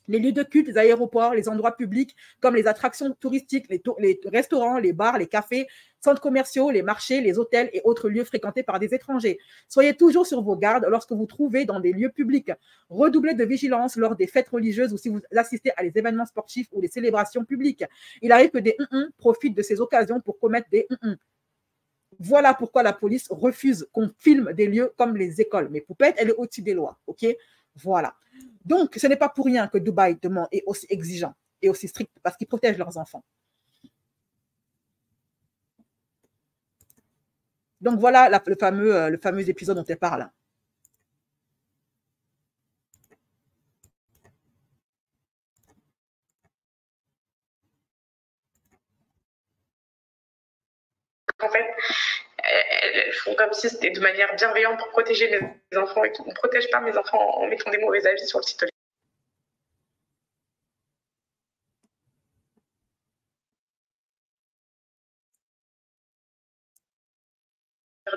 les lieux de culte, les aéroports, les endroits publics comme les attractions touristiques, les restaurants, les bars, les cafés, centres commerciaux, les marchés, les hôtels et autres lieux fréquentés par des étrangers. Soyez toujours sur vos gardes lorsque vous trouvez dans des lieux publics. Redoublez de vigilance lors des fêtes religieuses ou si vous assistez à des événements sportifs ou des célébrations publiques. Il arrive que des profitent de ces occasions pour commettre des Voilà pourquoi la police refuse qu'on filme des lieux comme les écoles. Mais Poupette, elle est au-dessus des lois, ok? Voilà. Donc, ce n'est pas pour rien que Dubaï est aussi exigeant et aussi strict parce qu'ils protègent leurs enfants. Donc, voilà le fameux épisode dont elle parle. En fait, elles font comme si c'était de manière bienveillante pour protéger les enfants et tout. On ne protège pas mes enfants en mettant des mauvais avis sur le site.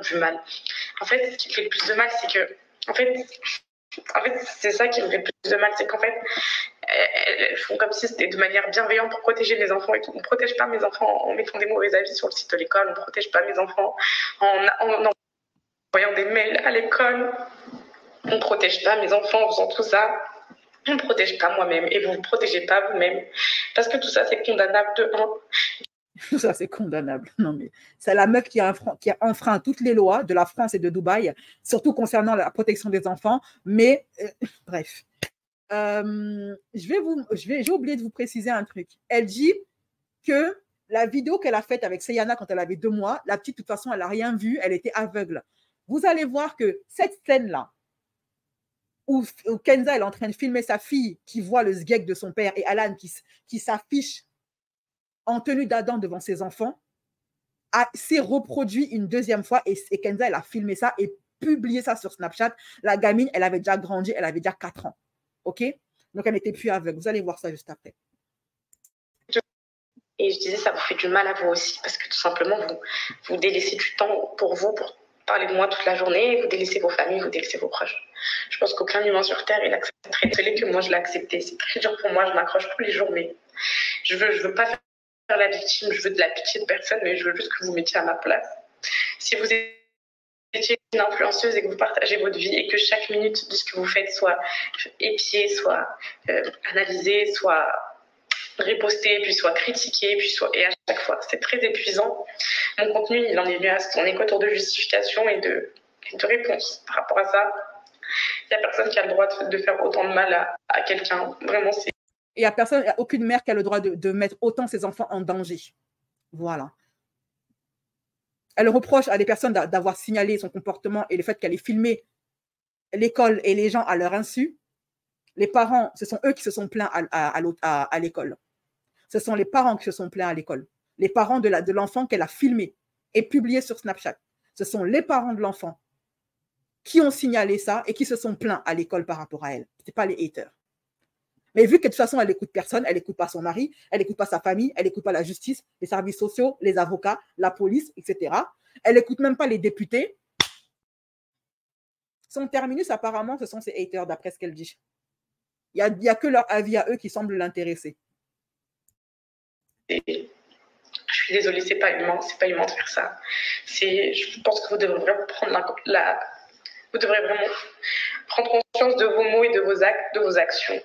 Du mal. En fait, ce qui me fait le plus de mal, c'est que, en fait, c'est ça qui me fait le plus de mal, c'est qu'en fait, elles font comme si c'était de manière bienveillante pour protéger les enfants et tout. On ne protège pas mes enfants en mettant des mauvais avis sur le site de l'école, on ne protège pas mes enfants en envoyant des mails à l'école, on ne protège pas mes enfants en faisant tout ça. On ne protège pas moi-même et vous ne protégez pas vous-même. Parce que tout ça, c'est condamnable de 1. Tout ça, c'est condamnable. Non, mais c'est la meuf qui a enfreint toutes les lois de la France et de Dubaï, surtout concernant la protection des enfants. Mais bref. J'ai oublié de vous préciser un truc. Elle dit que la vidéo qu'elle a faite avec Seyana quand elle avait 2 mois, la petite, de toute façon, elle n'a rien vu, elle était aveugle. Vous allez voir que cette scène-là, où Kenza elle est en train de filmer sa fille qui voit le sgeg de son père et Alan qui s'affiche en tenue d'Adam devant ses enfants, s'est reproduit une 2e fois et Kenza, elle a filmé ça et publié ça sur Snapchat. La gamine, elle avait déjà grandi, elle avait déjà 4 ans. OK? Donc, elle n'était plus aveugle. Vous allez voir ça juste après. Et je disais, ça vous fait du mal à vous aussi, parce que tout simplement, vous délaissez du temps pour vous, pour parler de moi toute la journée, vous délaissez vos familles, vous délaissez vos proches. Je pense qu'aucun humain sur Terre, il accepterait que moi, je l'ai accepté. C'est très dur pour moi, je m'accroche tous les jours, mais je veux pas faire la victime, je veux de la pitié de personne, mais je veux juste que vous mettiez à ma place. Si vous étiez une influenceuse et que vous partagez votre vie et que chaque minute de ce que vous faites soit épiée, soit analysée, soit riposté, puis soit critiqué, et à chaque fois, c'est très épuisant. Mon contenu, il en est venu à se tourner qu'autour de justification et de réponses. Par rapport à ça, il n'y a personne qui a le droit de faire autant de mal à quelqu'un. Vraiment, c'est... Il n'y a personne, il n'y a aucune mère qui a le droit de mettre autant ses enfants en danger. Voilà. Elle reproche à des personnes d'avoir signalé son comportement et le fait qu'elle ait filmé l'école et les gens à leur insu. Les parents, ce sont eux qui se sont plaints à l'école. Ce sont les parents qui se sont plaints à l'école. Les parents de l'enfant qu'elle a filmé et publié sur Snapchat. Ce sont les parents de l'enfant qui ont signalé ça et qui se sont plaints à l'école par rapport à elle. Ce n'est pas les haters. Mais vu que de toute façon, elle n'écoute personne, elle n'écoute pas son mari, elle n'écoute pas sa famille, elle n'écoute pas la justice, les services sociaux, les avocats, la police, etc. Elle n'écoute même pas les députés. Son terminus, apparemment, ce sont ses haters, d'après ce qu'elle dit. Il n'y a que leur avis à eux qui semble l'intéresser. Je suis désolée, c'est pas humain de faire ça. Je pense que vous devrez vraiment vous devrez vraiment prendre conscience de vos mots et de vos actes, de vos actions.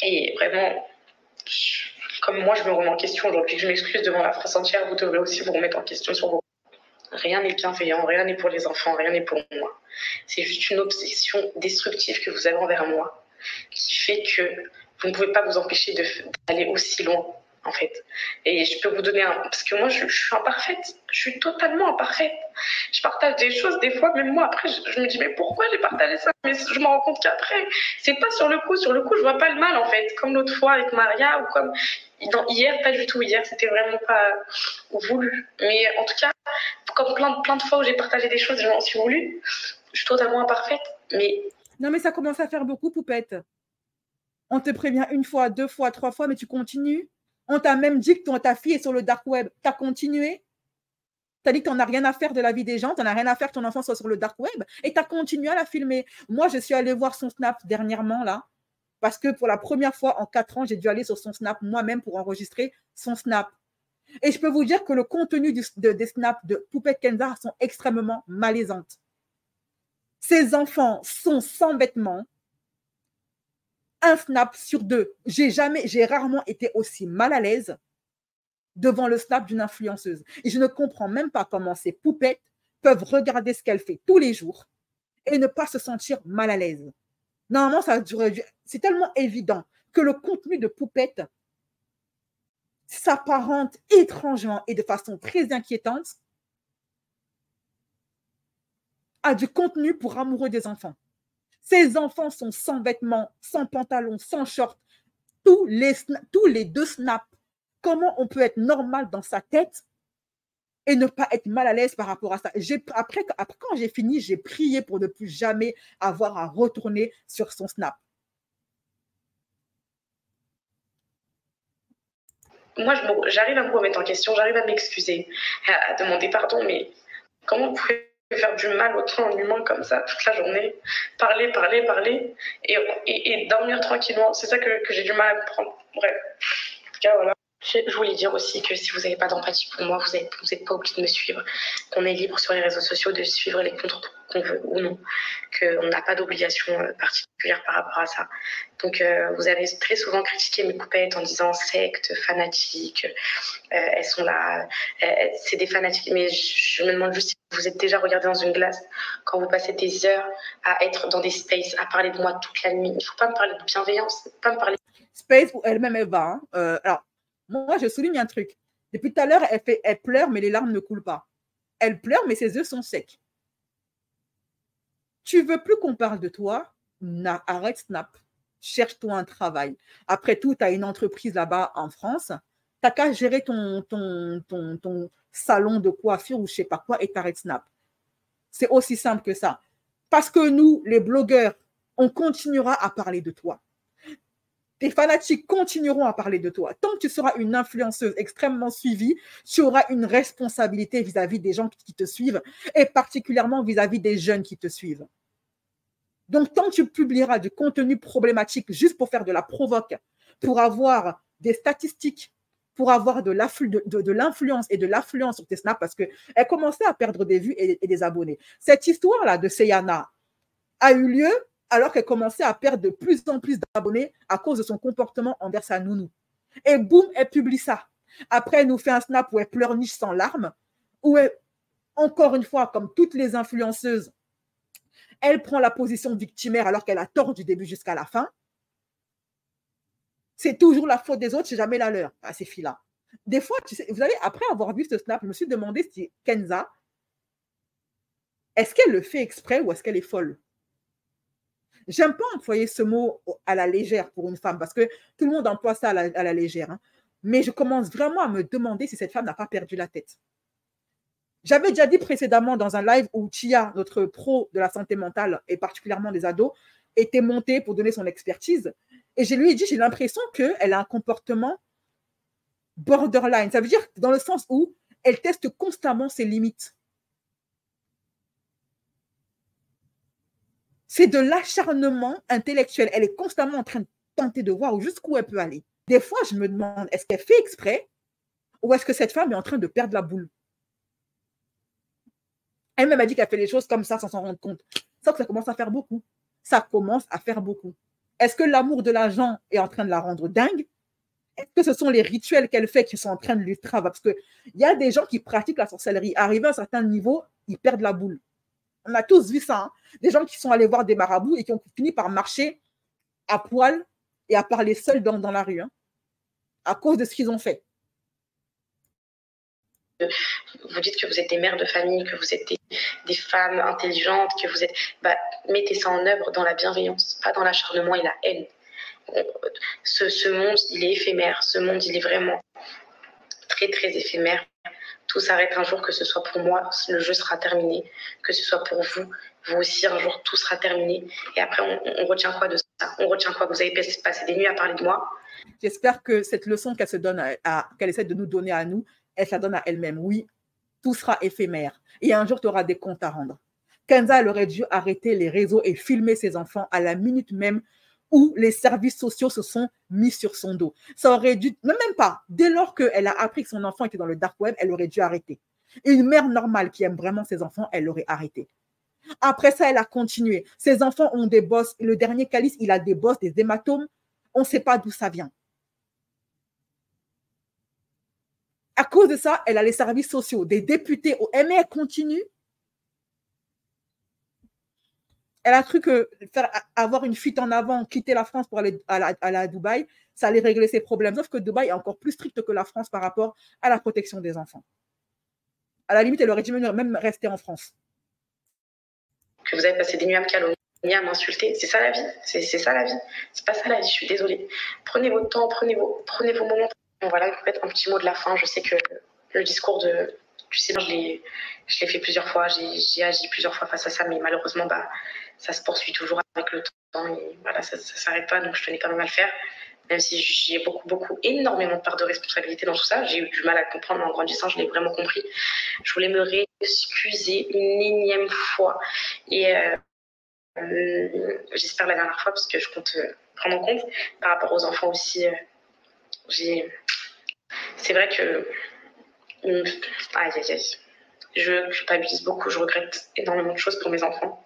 Et vraiment, comme moi, je me remets en question aujourd'hui, que je m'excuse devant la France entière, vous devrez aussi vous remettre en question sur vos... Rien n'est bienveillant, rien n'est pour les enfants, rien n'est pour moi. C'est juste une obsession destructive que vous avez envers moi, qui fait que vous ne pouvez pas vous empêcher d'aller aussi loin, en fait. Et je peux vous donner parce que moi, je suis imparfaite. Je suis totalement imparfaite. Je partage des choses, des fois, même moi, après, je me dis, mais pourquoi j'ai partagé ça? Mais je me rends compte qu'après, c'est pas sur le coup. Sur le coup, je vois pas le mal, en fait. Comme l'autre fois avec Maria, ou comme hier, pas du tout. Hier, c'était vraiment pas voulu. Mais en tout cas, comme plein de fois où j'ai partagé des choses, je m'en suis voulu. Je suis totalement imparfaite, mais... Non, mais ça commence à faire beaucoup, Poupette. On te prévient 1 fois, 2 fois, 3 fois, mais tu continues. On t'a même dit que ta fille est sur le dark web. Tu as continué. Tu as dit que tu n'en as rien à faire de la vie des gens, tu n'en as rien à faire que ton enfant soit sur le dark web et tu as continué à la filmer. Moi, je suis allée voir son Snap dernièrement, là, parce que pour la première fois en 4 ans, j'ai dû aller sur son Snap moi-même pour enregistrer son Snap. Et je peux vous dire que le contenu des snaps de Poupette Kenza sont extrêmement malaisantes. Ces enfants sont sans vêtements. Un snap sur 2. J'ai rarement été aussi mal à l'aise devant le snap d'une influenceuse. Et je ne comprends même pas comment ces poupettes peuvent regarder ce qu'elle fait tous les jours et ne pas se sentir mal à l'aise. Normalement, c'est tellement évident que le contenu de Poupette s'apparente étrangement et de façon très inquiétante à du contenu pour amoureux des enfants. Ces enfants sont sans vêtements, sans pantalon, sans short, tous les 2 snaps. Comment on peut être normal dans sa tête et ne pas être mal à l'aise par rapport à ça? Après, quand j'ai fini, j'ai prié pour ne plus jamais avoir à retourner sur son snap. Moi, j'arrive à me remettre en question, j'arrive à m'excuser, à demander pardon, mais comment vous pouvez faire du mal autant en humain comme ça toute la journée, parler et dormir tranquillement? C'est ça que j'ai du mal à comprendre. Bref, en tout cas, voilà. Je voulais dire aussi que si vous n'avez pas d'empathie pour moi, vous n'êtes pas obligé de me suivre, qu'on est libre sur les réseaux sociaux de suivre les comptes qu'on veut ou non, qu'on n'a pas d'obligation particulière par rapport à ça. Donc, vous avez très souvent critiqué mes poupettes en disant secte, fanatique, elles sont là, c'est des fanatiques. Mais je me demande juste si vous êtes déjà regardé dans une glace quand vous passez des heures à être dans des spaces, à parler de moi toute la nuit. Il ne faut pas me parler de bienveillance, il ne faut pas me parler. Space où elle-même elle va. Alors, moi, je souligne un truc. Depuis tout à l'heure, elle pleure, mais les larmes ne coulent pas. Elle pleure, mais ses yeux sont secs. Tu veux plus qu'on parle de toi? Arrête Snap. Cherche-toi un travail. Après tout, tu as une entreprise là-bas en France. Tu n'as qu'à gérer ton salon de coiffure ou je ne sais pas quoi et t'arrêtes Snap. C'est aussi simple que ça. Parce que nous, les blogueurs, on continuera à parler de toi. Tes fanatiques continueront à parler de toi. Tant que tu seras une influenceuse extrêmement suivie, tu auras une responsabilité vis-à-vis des gens qui te suivent et particulièrement vis-à-vis des jeunes qui te suivent. Donc, tant que tu publieras du contenu problématique juste pour faire de la provoque, pour avoir des statistiques, pour avoir de l'influence et de l'affluence sur tes snaps, parce qu'elle commençait à perdre des vues et des abonnés. Cette histoire-là de Seyana a eu lieu alors qu'elle commençait à perdre de plus en plus d'abonnés à cause de son comportement envers sa nounou. Et boum, elle publie ça. Après, elle nous fait un snap où elle pleurniche sans larmes, où elle, encore une fois, comme toutes les influenceuses, elle prend la position victimaire alors qu'elle a tort du début jusqu'à la fin. C'est toujours la faute des autres, c'est jamais la leur, à ces filles-là. Des fois, tu sais, vous savez, après avoir vu ce snap, je me suis demandé si Kenza, est-ce qu'elle le fait exprès ou est-ce qu'elle est folle? J'aime pas employer ce mot à la légère pour une femme parce que tout le monde emploie ça à la légère. Hein. Mais je commence vraiment à me demander si cette femme n'a pas perdu la tête. J'avais déjà dit précédemment dans un live où Chia, notre pro de la santé mentale et particulièrement des ados, était montée pour donner son expertise. Et je lui ai dit, j'ai l'impression qu'elle a un comportement borderline. Ça veut dire dans le sens où elle teste constamment ses limites. C'est de l'acharnement intellectuel. Elle est constamment en train de tenter de voir jusqu'où elle peut aller. Des fois, je me demande, est-ce qu'elle fait exprès ou est-ce que cette femme est en train de perdre la boule? Elle-même a dit qu'elle fait les choses comme ça sans s'en rendre compte. Sauf que ça commence à faire beaucoup. Ça commence à faire beaucoup. Est-ce que l'amour de l'argent est en train de la rendre dingue? Est-ce que ce sont les rituels qu'elle fait qui sont en train de lui travailler? Parce qu'il y a des gens qui pratiquent la sorcellerie. Arrivé à un certain niveau, ils perdent la boule. On a tous vu ça. Hein? Des gens qui sont allés voir des marabouts et qui ont fini par marcher à poil et à parler seuls dans la rue. Hein, à cause de ce qu'ils ont fait. Vous dites que vous êtes des mères de famille, que vous êtes des femmes intelligentes, que vous êtes... mettez ça en œuvre dans la bienveillance, pas dans l'acharnement et la haine. Ce monde, il est éphémère. Ce monde, il est vraiment très, très éphémère. tout s'arrête un jour, que ce soit pour moi, le jeu sera terminé, que ce soit pour vous, vous aussi, un jour, tout sera terminé. Et après, on retient quoi de ça? On retient quoi? Vous avez passé des nuits à parler de moi. J'espère que cette leçon qu'elle se donne, qu'elle essaie de nous donner à nous, elle se la donne à elle-même. Oui, tout sera éphémère. Et un jour, tu auras des comptes à rendre. Kenza, elle aurait dû arrêter les réseaux et filmer ses enfants à la minute même où les services sociaux se sont mis sur son dos. Ça aurait dû, même pas, dès lors qu'elle a appris que son enfant était dans le dark web, elle aurait dû arrêter. Et une mère normale qui aime vraiment ses enfants, elle l'aurait arrêté. Après ça, elle a continué. Ses enfants ont des bosses. Le dernier Calice, il a des bosses, des hématomes. On ne sait pas d'où ça vient. À cause de ça, elle a les services sociaux, des députés. Mais elle continue. Elle a cru que avoir une fuite en avant, quitter la France pour aller à Dubaï, ça allait régler ses problèmes. Sauf que Dubaï est encore plus strict que la France par rapport à la protection des enfants. À la limite, elle aurait dû même rester en France. Que vous avez passé des nuits à me calomnier, à m'insulter. C'est ça la vie. C'est ça la vie. C'est pas ça la vie. Je suis désolée. Prenez votre temps, prenez vos moments. Bon, voilà, peut-être un petit mot de la fin. Je sais que le discours de... Tu sais, je l'ai fait plusieurs fois. J'ai agi plusieurs fois face à ça, mais malheureusement, ça se poursuit toujours avec le temps. Et voilà, ça s'arrête pas. Donc, je tenais quand même à le faire. Même si j'ai énormément de part de responsabilité dans tout ça. J'ai eu du mal à le comprendre, mais en grandissant, je l'ai vraiment compris. Je voulais me réexcuser une énième fois. Et j'espère la dernière fois, parce que je compte prendre en compte. Par rapport aux enfants aussi, c'est vrai que... aïe, aïe, aïe. Je culpabilise beaucoup, je regrette énormément de choses pour mes enfants.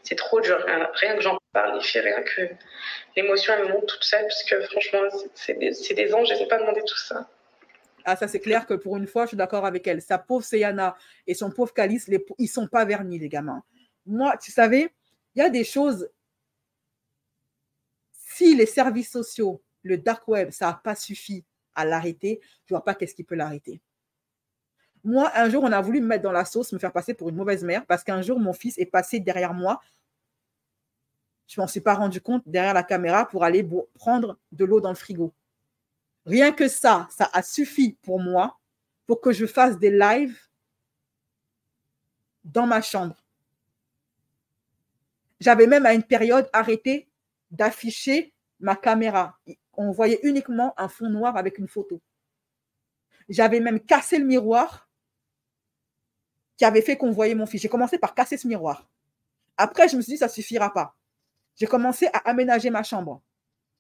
C'est trop dur. Rien que j'en parle, rien que l'émotion, elle me monte toute seule, parce que franchement, c'est des anges, je n'ai pas demandé tout ça. Ah, ça, c'est clair que pour une fois, je suis d'accord avec elle. Sa pauvre Seyana et son pauvre Calice, ils ne sont pas vernis, les gamins. Moi, tu savais, il y a des choses. Si les services sociaux, le dark web, ça n'a pas suffi à l'arrêter, je ne vois pas qu'est-ce qui peut l'arrêter. Moi, un jour, on a voulu me mettre dans la sauce, me faire passer pour une mauvaise mère, parce qu'un jour, mon fils est passé derrière moi. Je ne m'en suis pas rendu compte derrière la caméra pour aller prendre de l'eau dans le frigo. Rien que ça a suffi pour moi pour que je fasse des lives dans ma chambre. J'avais même à une période arrêté d'afficher ma caméra. On voyait uniquement un fond noir avec une photo. J'avais même cassé le miroir qui avait fait qu'on voyait mon fils. J'ai commencé par casser ce miroir. Après, je me suis dit, ça ne suffira pas. J'ai commencé à aménager ma chambre.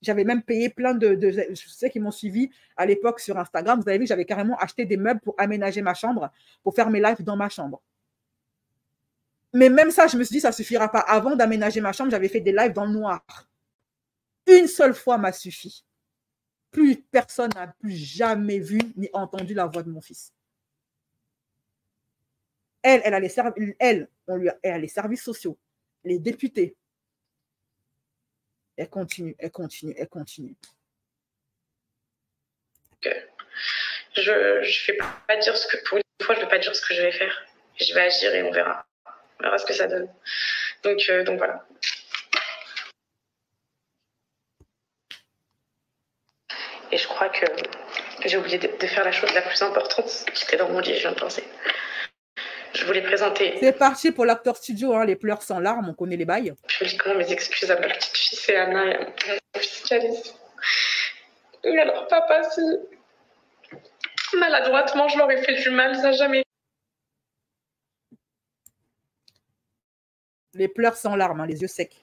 J'avais même payé plein je sais qu'ils m'ont suivi à l'époque sur Instagram. Vous avez vu que j'avais carrément acheté des meubles pour aménager ma chambre, pour faire mes lives dans ma chambre. Mais même ça, je me suis dit, ça ne suffira pas. Avant d'aménager ma chambre, j'avais fait des lives dans le noir. Une seule fois m'a suffi. Plus personne n'a plus jamais vu ni entendu la voix de mon fils. Elle a les services sociaux, les députés. Elle continue. Je ne vais pas dire ce que, pour une fois, je ne vais pas dire ce que je vais faire. Je vais agir et on verra. On verra ce que ça donne. Donc voilà. Et je crois que j'ai oublié de faire la chose la plus importante qui était dans mon lit, je viens de penser. Je voulais présenter... C'est parti pour l'acteur studio, hein, les pleurs sans larmes, on connaît les bails. Publiquement mes excuses à ma petite fille, c'est Anna, et à mon fils Calice. Mais alors, papa, si maladroitement je leur ai fait du mal, ça n'a jamais... Les pleurs sans larmes, hein, les yeux secs.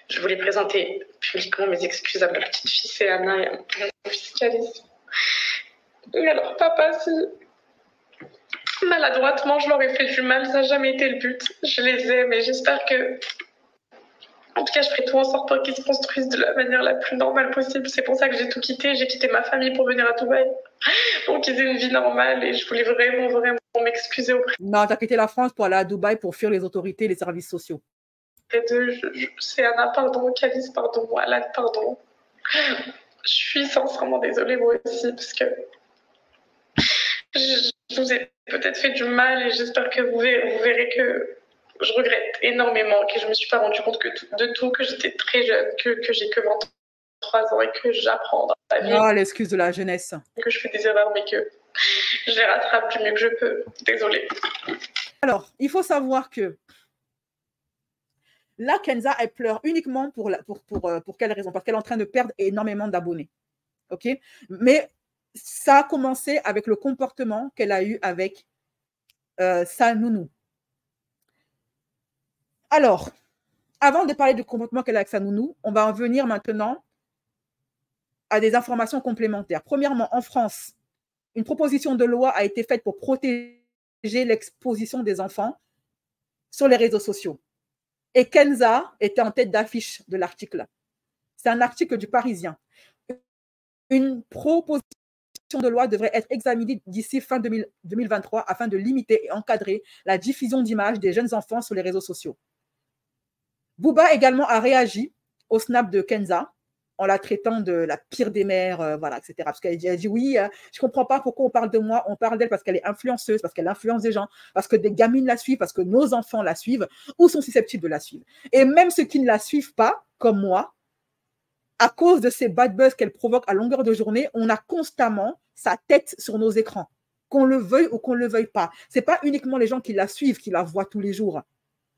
Je voulais présenter publiquement mes excuses à ma petite fille, c'est Anna, et à mon fils Calice. Mais alors, papa, si maladroitement je leur ai fait du mal, ça n'a jamais été le but. Je les aime et j'espère que... En tout cas, je ferai tout en sorte pour qu'ils se construisent de la manière la plus normale possible. C'est pour ça que j'ai tout quitté. J'ai quitté ma famille pour venir à Dubaï. Pour qu'ils aient une vie normale. Et je voulais vraiment m'excuser auprès Non, tu as quitté la France pour aller à Dubaï pour fuir les autorités et les services sociaux. d'eux. C'est Anna, pardon. Calice, pardon. Alan, pardon. Je suis sincèrement désolée, moi aussi, parce que je vous ai peut-être fait du mal et j'espère que vous verrez que je regrette énormément, que je ne me suis pas rendu compte de tout, que j'étais très jeune, que j'ai que 23 ans et que j'apprends dans la vie. Oh, l'excuse de la jeunesse. Que je fais des erreurs, mais que Je les rattrape du mieux que je peux. Désolée. Alors, il faut savoir que là, Kenza, elle pleure uniquement pour quelle raison? Parce qu'elle est en train de perdre énormément d'abonnés. OK? Mais ça a commencé avec le comportement qu'elle a eu avec sa nounou. Alors, avant de parler du comportement qu'elle a avec sa nounou, on va en venir maintenant à des informations complémentaires. Premièrement, en France, une proposition de loi a été faite pour protéger l'exposition des enfants sur les réseaux sociaux. Et Kenza était en tête d'affiche de l'article. C'est un article du Parisien. Une proposition de loi devrait être examinée d'ici fin 2023 afin de limiter et encadrer la diffusion d'images des jeunes enfants sur les réseaux sociaux. Booba également a réagi au snap de Kenza en la traitant de la pire des mères, voilà, etc. Parce qu'elle a dit oui, je ne comprends pas pourquoi on parle de moi, on parle d'elle parce qu'elle est influenceuse, parce qu'elle influence des gens, parce que des gamines la suivent, parce que nos enfants la suivent ou sont susceptibles de la suivre. Et même ceux qui ne la suivent pas, comme moi, à cause de ces bad buzz qu'elle provoque à longueur de journée, on a constamment sa tête sur nos écrans, qu'on le veuille ou qu'on ne le veuille pas. Ce n'est pas uniquement les gens qui la suivent, qui la voient tous les jours.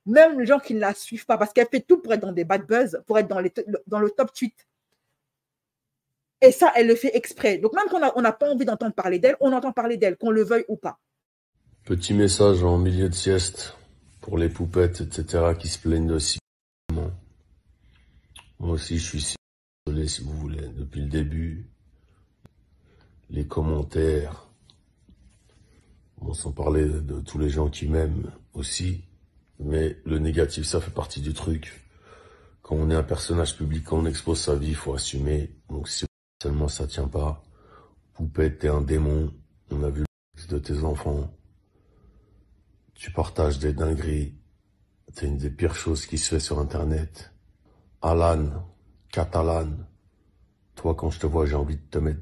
Même les gens qui ne la suivent pas, parce qu'elle fait tout pour être dans des bad buzz, pour être dans le top tweet. Et ça, elle le fait exprès. Donc, même quand on n'a pas envie d'entendre parler d'elle, on entend parler d'elle, qu'on le veuille ou pas. Petit message en milieu de sieste pour les poupettes, etc., qui se plaignent de si. Moi aussi, je suis désolé, si vous voulez, depuis le début. Les commentaires. Bon, sans parler de tous les gens qui m'aiment aussi. Mais le négatif, ça fait partie du truc. Quand on est un personnage public, quand on expose sa vie, il faut assumer. Donc, si seulement ça tient pas, poupette, t'es un démon. On a vu le de tes enfants. Tu partages des dingueries. C'est une des pires choses qui se fait sur Internet. Alan, Catalane. Toi, quand je te vois, j'ai envie de te mettre.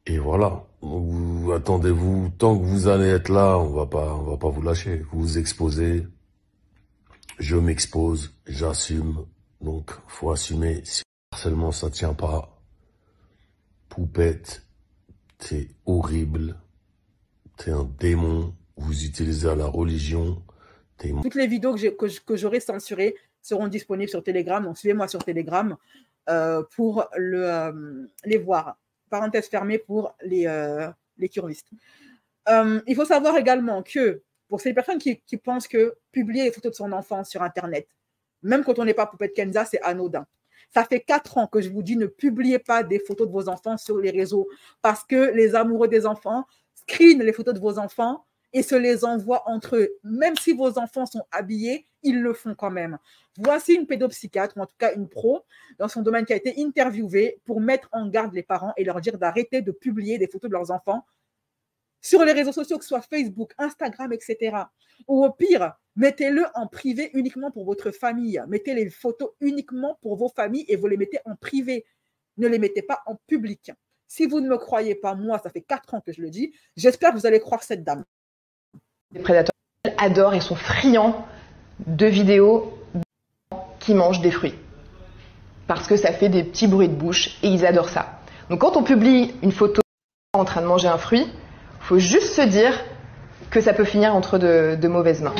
Et voilà. Attendez-vous, tant que vous allez être là, on va pas vous lâcher. Vous vous exposez. Je m'expose, j'assume. Donc, faut assumer. Si le harcèlement, ça tient pas. Poupette, t'es horrible. T'es un démon. Vous utilisez à la religion. Toutes les vidéos que j'aurai censurées seront disponibles sur Telegram. Donc, suivez-moi sur Telegram pour les voir. Parenthèse fermée pour les curvistes. Il faut savoir également que pour ces personnes qui pensent que publier les photos de son enfant sur Internet, même quand on n'est pas Poupette Kenza, c'est anodin. Ça fait 4 ans que je vous dis ne publiez pas des photos de vos enfants sur les réseaux parce que les amoureux des enfants screenent les photos de vos enfants et se les envoient entre eux. Même si vos enfants sont habillés, ils le font quand même. Voici une pédopsychiatre, ou en tout cas une pro, dans son domaine qui a été interviewée pour mettre en garde les parents et leur dire d'arrêter de publier des photos de leurs enfants sur les réseaux sociaux, que ce soit Facebook, Instagram, etc. Ou au pire, mettez-le en privé uniquement pour votre famille. Mettez les photos uniquement pour vos familles et vous les mettez en privé. Ne les mettez pas en public. Si vous ne me croyez pas, moi, ça fait 4 ans que je le dis, j'espère que vous allez croire cette dame. Les prédateurs adorent et sont friands de vidéos qui mangent des fruits. Parce que ça fait des petits bruits de bouche et ils adorent ça. Donc quand on publie une photo en train de manger un fruit, il faut juste se dire que ça peut finir entre de mauvaises mains.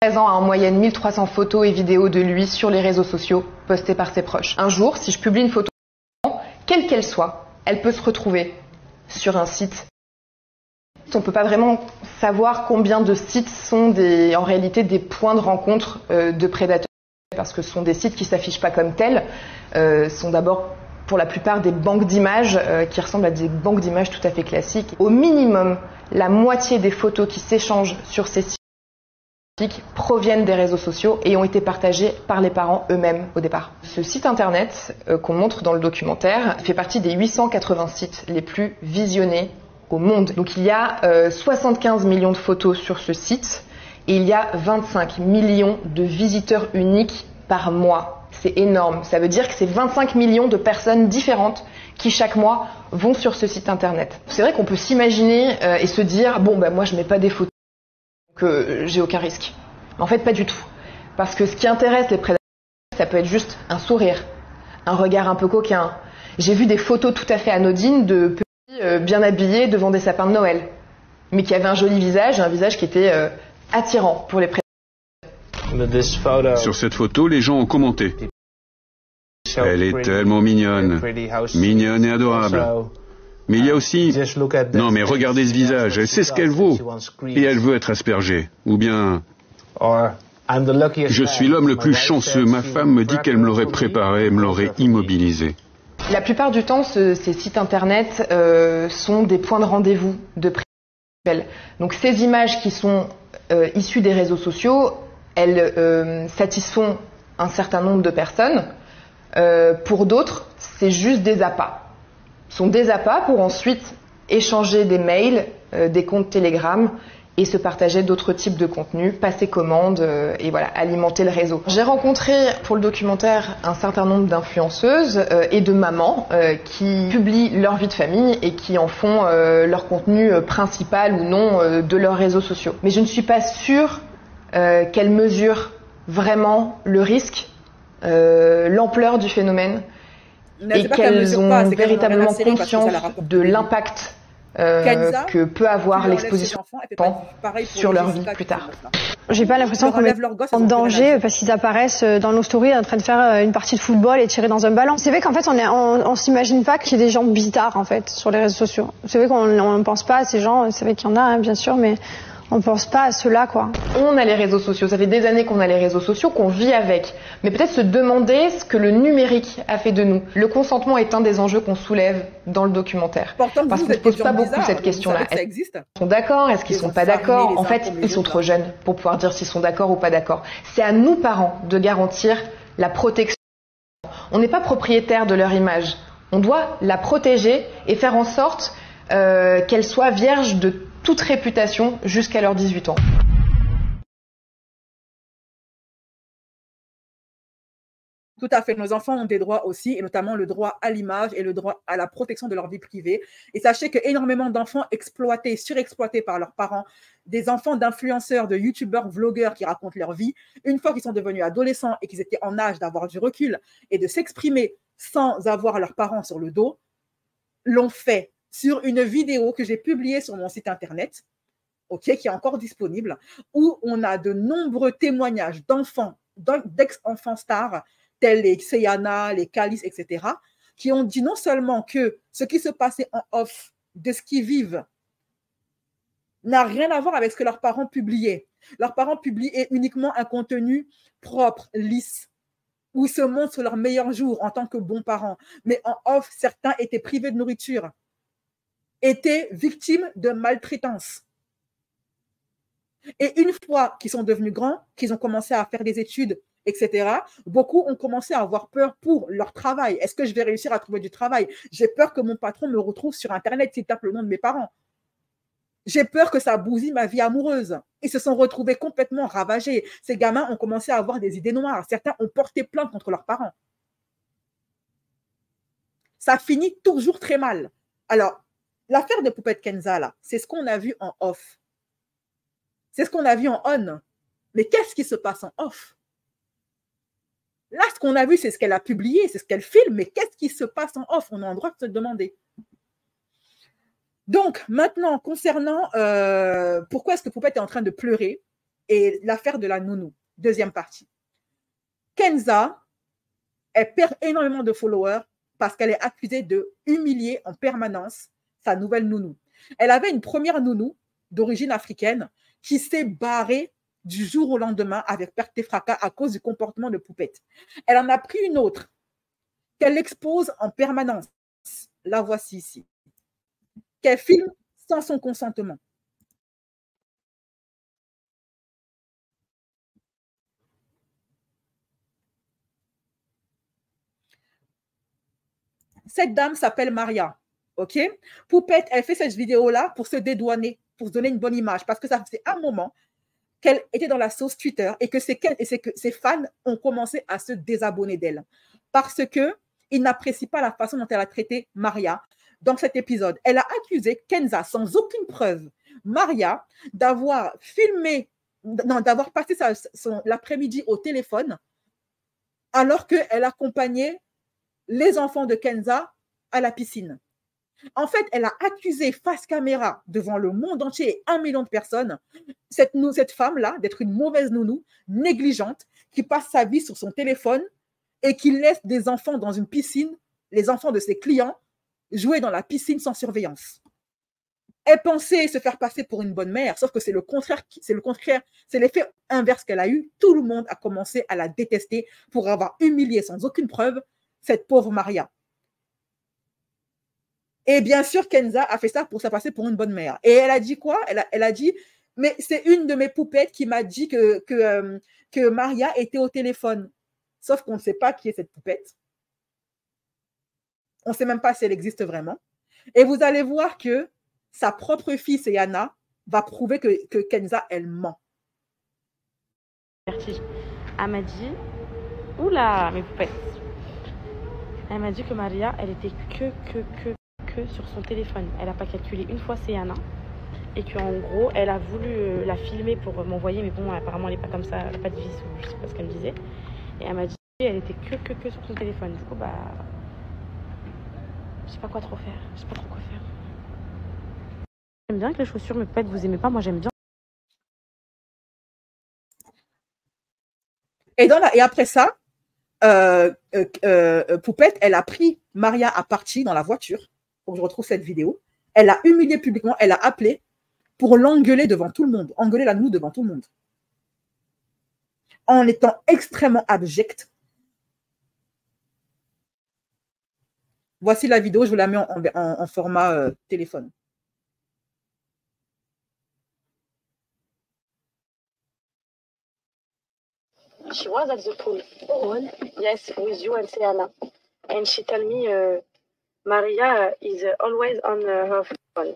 A en moyenne 1300 photos et vidéos de lui sur les réseaux sociaux postées par ses proches. Un jour, si je publie une photo, quelle qu'elle soit, elle peut se retrouver sur un site. On ne peut pas vraiment savoir combien de sites sont en réalité des points de rencontre de prédateurs, parce que ce sont des sites qui ne s'affichent pas comme tels, sont d'abord pour la plupart des banques d'images qui ressemblent à des banques d'images tout à fait classiques. Au minimum, la moitié des photos qui s'échangent sur ces sites proviennent des réseaux sociaux et ont été partagés par les parents eux-mêmes au départ. Ce site internet qu'on montre dans le documentaire fait partie des 880 sites les plus visionnés au monde. Donc il y a 75 millions de photos sur ce site et il y a 25 millions de visiteurs uniques par mois. C'est énorme. Ça veut dire que c'est 25 millions de personnes différentes qui chaque mois vont sur ce site internet. C'est vrai qu'on peut s'imaginer et se dire bon ben moi je mets pas des photos que j'ai aucun risque. En fait, pas du tout. Parce que ce qui intéresse les prédateurs, ça peut être juste un sourire, un regard un peu coquin. J'ai vu des photos tout à fait anodines de petits bien habillés devant des sapins de Noël, mais qui avaient un joli visage, un visage qui était attirant pour les prédateurs. Sur cette photo, les gens ont commenté. Elle est tellement mignonne, mignonne et adorable. Mais il y a aussi, non mais regardez ce visage, elle sait ce qu'elle vaut, et elle veut être aspergée. Ou bien, je suis l'homme le plus chanceux, ma femme me dit qu'elle me l'aurait préparé, me l'aurait immobilisé. La plupart du temps, ces sites internet sont des points de rendez-vous de prédateurs. Donc ces images qui sont issues des réseaux sociaux, elles satisfont un certain nombre de personnes. Pour d'autres, c'est juste des appâts. Ce sont des appâts pour ensuite échanger des mails, des comptes Telegram et se partager d'autres types de contenus, passer commande et voilà, alimenter le réseau. J'ai rencontré pour le documentaire un certain nombre d'influenceuses et de mamans qui publient leur vie de famille et qui en font leur contenu principal ou non de leurs réseaux sociaux. Mais je ne suis pas sûre qu'elles mesurent vraiment le risque, l'ampleur du phénomène et qu'elles ont véritablement conscience de l'impact que peut avoir l'exposition sur leur vie plus tard. J'ai pas l'impression qu'on est en danger parce qu'ils apparaissent dans nos stories en train de faire une partie de football et tirer dans un ballon. C'est vrai qu'en fait on s'imagine pas qu'il y ait des gens bizarres en fait sur les réseaux sociaux. C'est vrai qu'on ne pense pas à ces gens, c'est vrai qu'il y en a hein, bien sûr, mais on pense pas à cela quoi. On a les réseaux sociaux, ça fait des années qu'on a les réseaux sociaux, qu'on vit avec. Mais peut-être se demander ce que le numérique a fait de nous. Le consentement est un des enjeux qu'on soulève dans le documentaire. Parce qu'on ne se pose pas beaucoup cette question-là. Est-ce qu'ils sont d'accord? Est-ce qu'ils sont pas d'accord? En fait, ils sont trop jeunes pour pouvoir dire s'ils sont d'accord ou pas d'accord. C'est à nous, parents, de garantir la protection. On n'est pas propriétaire de leur image. On doit la protéger et faire en sorte qu'elle soit vierge de toute réputation jusqu'à leurs 18 ans. Tout à fait. Nos enfants ont des droits aussi, et notamment le droit à l'image et le droit à la protection de leur vie privée. Et sachez qu'énormément d'enfants exploités, surexploités par leurs parents, des enfants d'influenceurs, de youtubeurs, vlogueurs qui racontent leur vie, une fois qu'ils sont devenus adolescents et qu'ils étaient en âge d'avoir du recul et de s'exprimer sans avoir leurs parents sur le dos, l'ont fait sur une vidéo que j'ai publiée sur mon site internet, qui est encore disponible, où on a de nombreux témoignages d'enfants, d'ex-enfants stars, tels les Xeyana, les Calice, etc., qui ont dit non seulement que ce qui se passait en off de ce qu'ils vivent n'a rien à voir avec ce que leurs parents publiaient. Leurs parents publiaient uniquement un contenu propre, lisse, où ils se montrent sur leurs meilleurs jours en tant que bons parents. Mais en off, certains étaient privés de nourriture, étaient victimes de maltraitance. Et une fois qu'ils sont devenus grands, qu'ils ont commencé à faire des études, etc., beaucoup ont commencé à avoir peur pour leur travail. Est-ce que je vais réussir à trouver du travail? J'ai peur que mon patron me retrouve sur Internet s'il tape le nom de mes parents. J'ai peur que ça bousille ma vie amoureuse. Ils se sont retrouvés complètement ravagés. Ces gamins ont commencé à avoir des idées noires. Certains ont porté plainte contre leurs parents. Ça finit toujours très mal. Alors, l'affaire de Poupette Kenza, là, c'est ce qu'on a vu en off. C'est ce qu'on a vu en on. Mais qu'est-ce qui se passe en off? Là, ce qu'on a vu, c'est ce qu'elle a publié, c'est ce qu'elle filme, mais qu'est-ce qui se passe en off? On a le droit de se demander. Donc, maintenant, concernant pourquoi est-ce que Poupette est en train de pleurer et l'affaire de la nounou, deuxième partie. Kenza, elle perd énormément de followers parce qu'elle est accusée de humilier en permanence sa nouvelle nounou. Elle avait une première nounou d'origine africaine qui s'est barrée du jour au lendemain avec perte et fracas à cause du comportement de Poupette. Elle en a pris une autre qu'elle expose en permanence. La voici ici. Qu'elle filme sans son consentement. Cette dame s'appelle Maria. OK? Poupette, elle fait cette vidéo-là pour se dédouaner, pour se donner une bonne image, parce que ça faisait un moment qu'elle était dans la sauce Twitter et que ses fans ont commencé à se désabonner d'elle parce qu'ils n'apprécient pas la façon dont elle a traité Maria dans cet épisode. Elle a accusé Kenza, sans aucune preuve, Maria, d'avoir filmé d'avoir passé l'après-midi au téléphone alors qu'elle accompagnait les enfants de Kenza à la piscine. En fait, elle a accusé face caméra devant le monde entier et 1 million de personnes cette femme-là d'être une mauvaise nounou, négligente, qui passe sa vie sur son téléphone et qui laisse des enfants dans une piscine, les enfants de ses clients, jouer dans la piscine sans surveillance. Elle pensait se faire passer pour une bonne mère, sauf que c'est le contraire, c'est l'effet inverse qu'elle a eu. Tout le monde a commencé à la détester pour avoir humilié sans aucune preuve cette pauvre Maria. Et bien sûr, Kenza a fait ça pour se passer pour une bonne mère. Et elle a dit quoi? Elle a dit, mais c'est une de mes poupettes qui m'a dit que Maria était au téléphone. Sauf qu'on ne sait pas qui est cette poupette. On ne sait même pas si elle existe vraiment. Et vous allez voir que sa propre fille, Seyana, va prouver que Kenza, elle ment. Elle m'a dit, oula, mes poupettes. Elle m'a dit que Maria, elle était que sur son téléphone. Elle n'a pas calculé une fois Seyana. Et qu'en gros, elle a voulu la filmer pour m'envoyer, mais bon, apparemment, elle n'est pas comme ça, elle n'a pas de vis, ou je ne sais pas ce qu'elle me disait. Et elle m'a dit qu'elle était que sur son téléphone. Du coup, bah, je sais pas quoi trop faire. Je sais pas trop quoi faire. J'aime bien que les chaussures, mais peut-être vous aimez pas, moi j'aime bien. Et après ça, Poupette, elle a pris Maria à partie dans la voiture, pour que je retrouve cette vidéo. Elle l'a humiliée publiquement, elle a appelé pour l'engueuler devant tout le monde, engueuler la nounou devant tout le monde. En étant extrêmement abjecte. Voici la vidéo, je vous la mets en format téléphone. She was at the pool. Yes, with you and Seyana. And she told me Maria is always on her phone.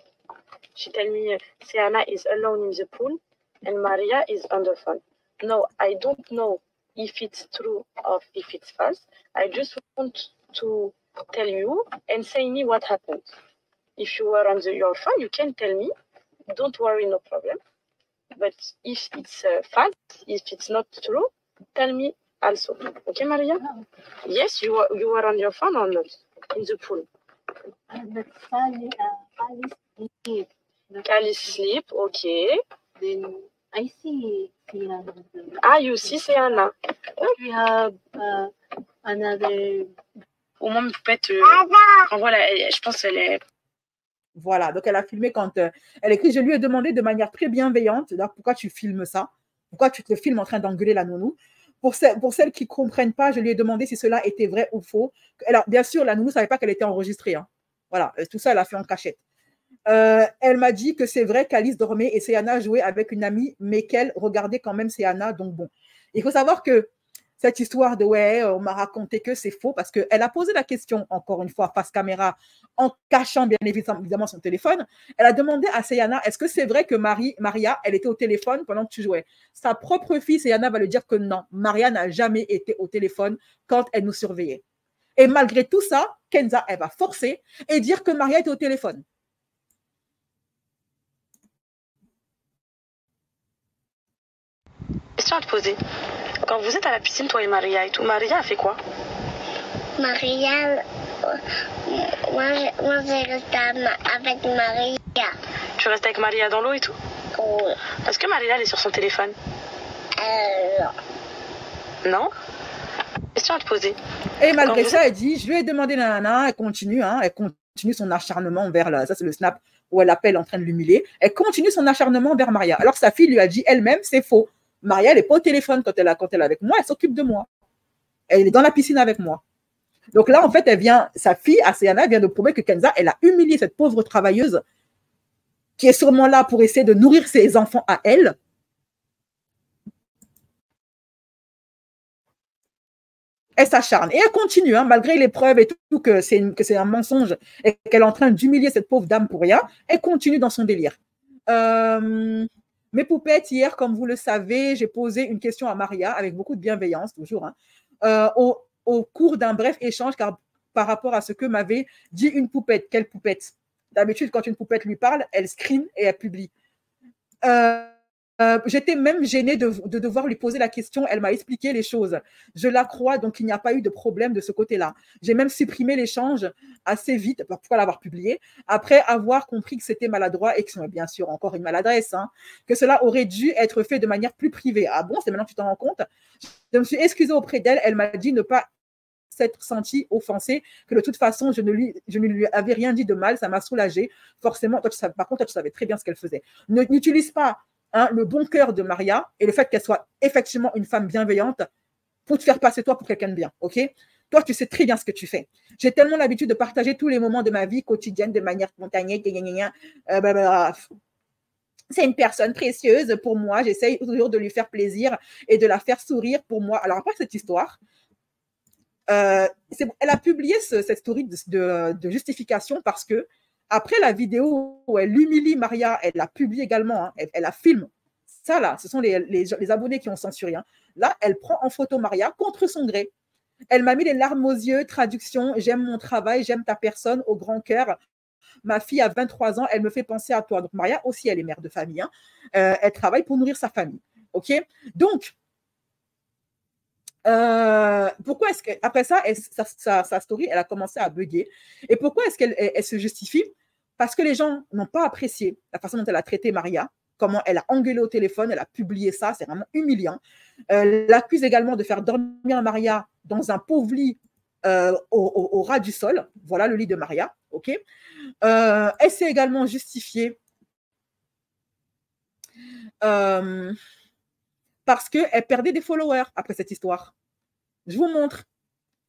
She told me Seyana is alone in the pool and Maria is on the phone. No, I don't know if it's true or if it's false. I just want to tell you and say me what happened. If you were on your phone, you can tell me. Don't worry, no problem. But if it's false, if it's not true, tell me also. Okay, Maria? No. Yes, you were on your phone or not? In the pool? But Kali sleep. Kali sleep, okay. Then I see Seyana. Ah, you see Seyana. We have another. Au moins, peut-être. Voilà, je pense qu'elle est. Voilà, donc elle a filmé quand elle écrit. Je lui ai demandé de manière très bienveillante, pourquoi tu filmes ça? Pourquoi tu te filmes en train d'engueuler la nounou? Pour celles qui ne comprennent pas, je lui ai demandé si cela était vrai ou faux. Alors, bien sûr, la nounou ne savait pas qu'elle était enregistrée. Hein. Voilà, tout ça, elle a fait en cachette. Elle m'a dit que c'est vrai qu'Alice dormait et Seyana jouait avec une amie, mais qu'elle regardait quand même Seyana. Donc bon, il faut savoir que cette histoire de ouais, on m'a raconté que c'est faux parce qu'elle a posé la question, encore une fois, face caméra, en cachant bien évidemment son téléphone. Elle a demandé à Seyana, est-ce que c'est vrai que Maria, elle était au téléphone pendant que tu jouais? Sa propre fille, Seyana, va lui dire que non, Maria n'a jamais été au téléphone quand elle nous surveillait. Et malgré tout ça, Kenza, elle va forcer et dire que Maria était au téléphone. Question à te poser. Quand vous êtes à la piscine, toi et Maria et tout, Maria a fait quoi? Maria, moi j'ai resté avec Maria. Tu restes avec Maria dans l'eau et tout? Oui. Est-ce que Maria, elle est sur son téléphone? Non. Non? Question à te poser. Et malgré ça, elle dit, je lui ai demandé nanana, elle continue son acharnement vers ça c'est le snap où elle appelle en train de l'humilier. Elle continue son acharnement vers Maria. Alors sa fille lui a dit elle-même, c'est faux. Maria, elle n'est pas au téléphone quand elle est avec moi, elle s'occupe de moi. Elle est dans la piscine avec moi. Donc là, en fait, sa fille, Seyana, vient de prouver que Kenza, elle a humilié cette pauvre travailleuse qui est sûrement là pour essayer de nourrir ses enfants à elle. Elle s'acharne. Et elle continue, hein, malgré les preuves et tout, que c'est un mensonge et qu'elle est en train d'humilier cette pauvre dame pour rien. Elle continue dans son délire. Mes poupettes, hier, comme vous le savez, j'ai posé une question à Maria avec beaucoup de bienveillance, toujours, hein, au cours d'un bref échange par rapport à ce que m'avait dit une poupette. Quelle poupette? D'habitude, quand une poupette lui parle, elle screen et elle publie. J'étais même gênée de devoir lui poser la question. Elle m'a expliqué les choses. Je la crois, donc il n'y a pas eu de problème de ce côté-là. J'ai même supprimé l'échange assez vite, pourquoi l'avoir publié, après avoir compris que c'était maladroit et que c'est bien sûr encore une maladresse, hein, que cela aurait dû être fait de manière plus privée. Ah bon, c'est maintenant que tu t'en rends compte? Je me suis excusée auprès d'elle. Elle m'a dit ne pas s'être sentie offensée, que de toute façon, je ne lui avais rien dit de mal. Ça m'a soulagée. Forcément, par contre, toi, tu savais très bien ce qu'elle faisait. N'utilise pas le bon cœur de Maria et le fait qu'elle soit effectivement une femme bienveillante pour te faire passer toi pour quelqu'un de bien, ok? Toi, tu sais très bien ce que tu fais. J'ai tellement l'habitude de partager tous les moments de ma vie quotidienne de manière spontanée. C'est une personne précieuse pour moi. J'essaye toujours de lui faire plaisir et de la faire sourire pour moi. Alors, après cette histoire, elle a publié cette story de justification parce que après la vidéo où elle humilie Maria, elle la publie également, hein, elle la filme. Ça, là, ce sont les abonnés qui ont censuré. Hein. Là, elle prend en photo Maria contre son gré. Elle m'a mis les larmes aux yeux, traduction, j'aime mon travail, j'aime ta personne, au grand cœur. Ma fille a 23 ans, elle me fait penser à toi. Donc, Maria aussi, elle est mère de famille. Hein. Elle travaille pour nourrir sa famille. OK? Donc, pourquoi est-ce qu'après ça, sa story, elle a commencé à bugger. Et pourquoi est-ce qu'elle se justifie? Parce que les gens n'ont pas apprécié la façon dont elle a traité Maria, comment elle a engueulé au téléphone, elle a publié ça, c'est vraiment humiliant. L'accuse également de faire dormir Maria dans un pauvre lit au ras du sol. Voilà le lit de Maria, ok. Elle s'est également justifiée parce qu'elle perdait des followers après cette histoire. Je vous montre.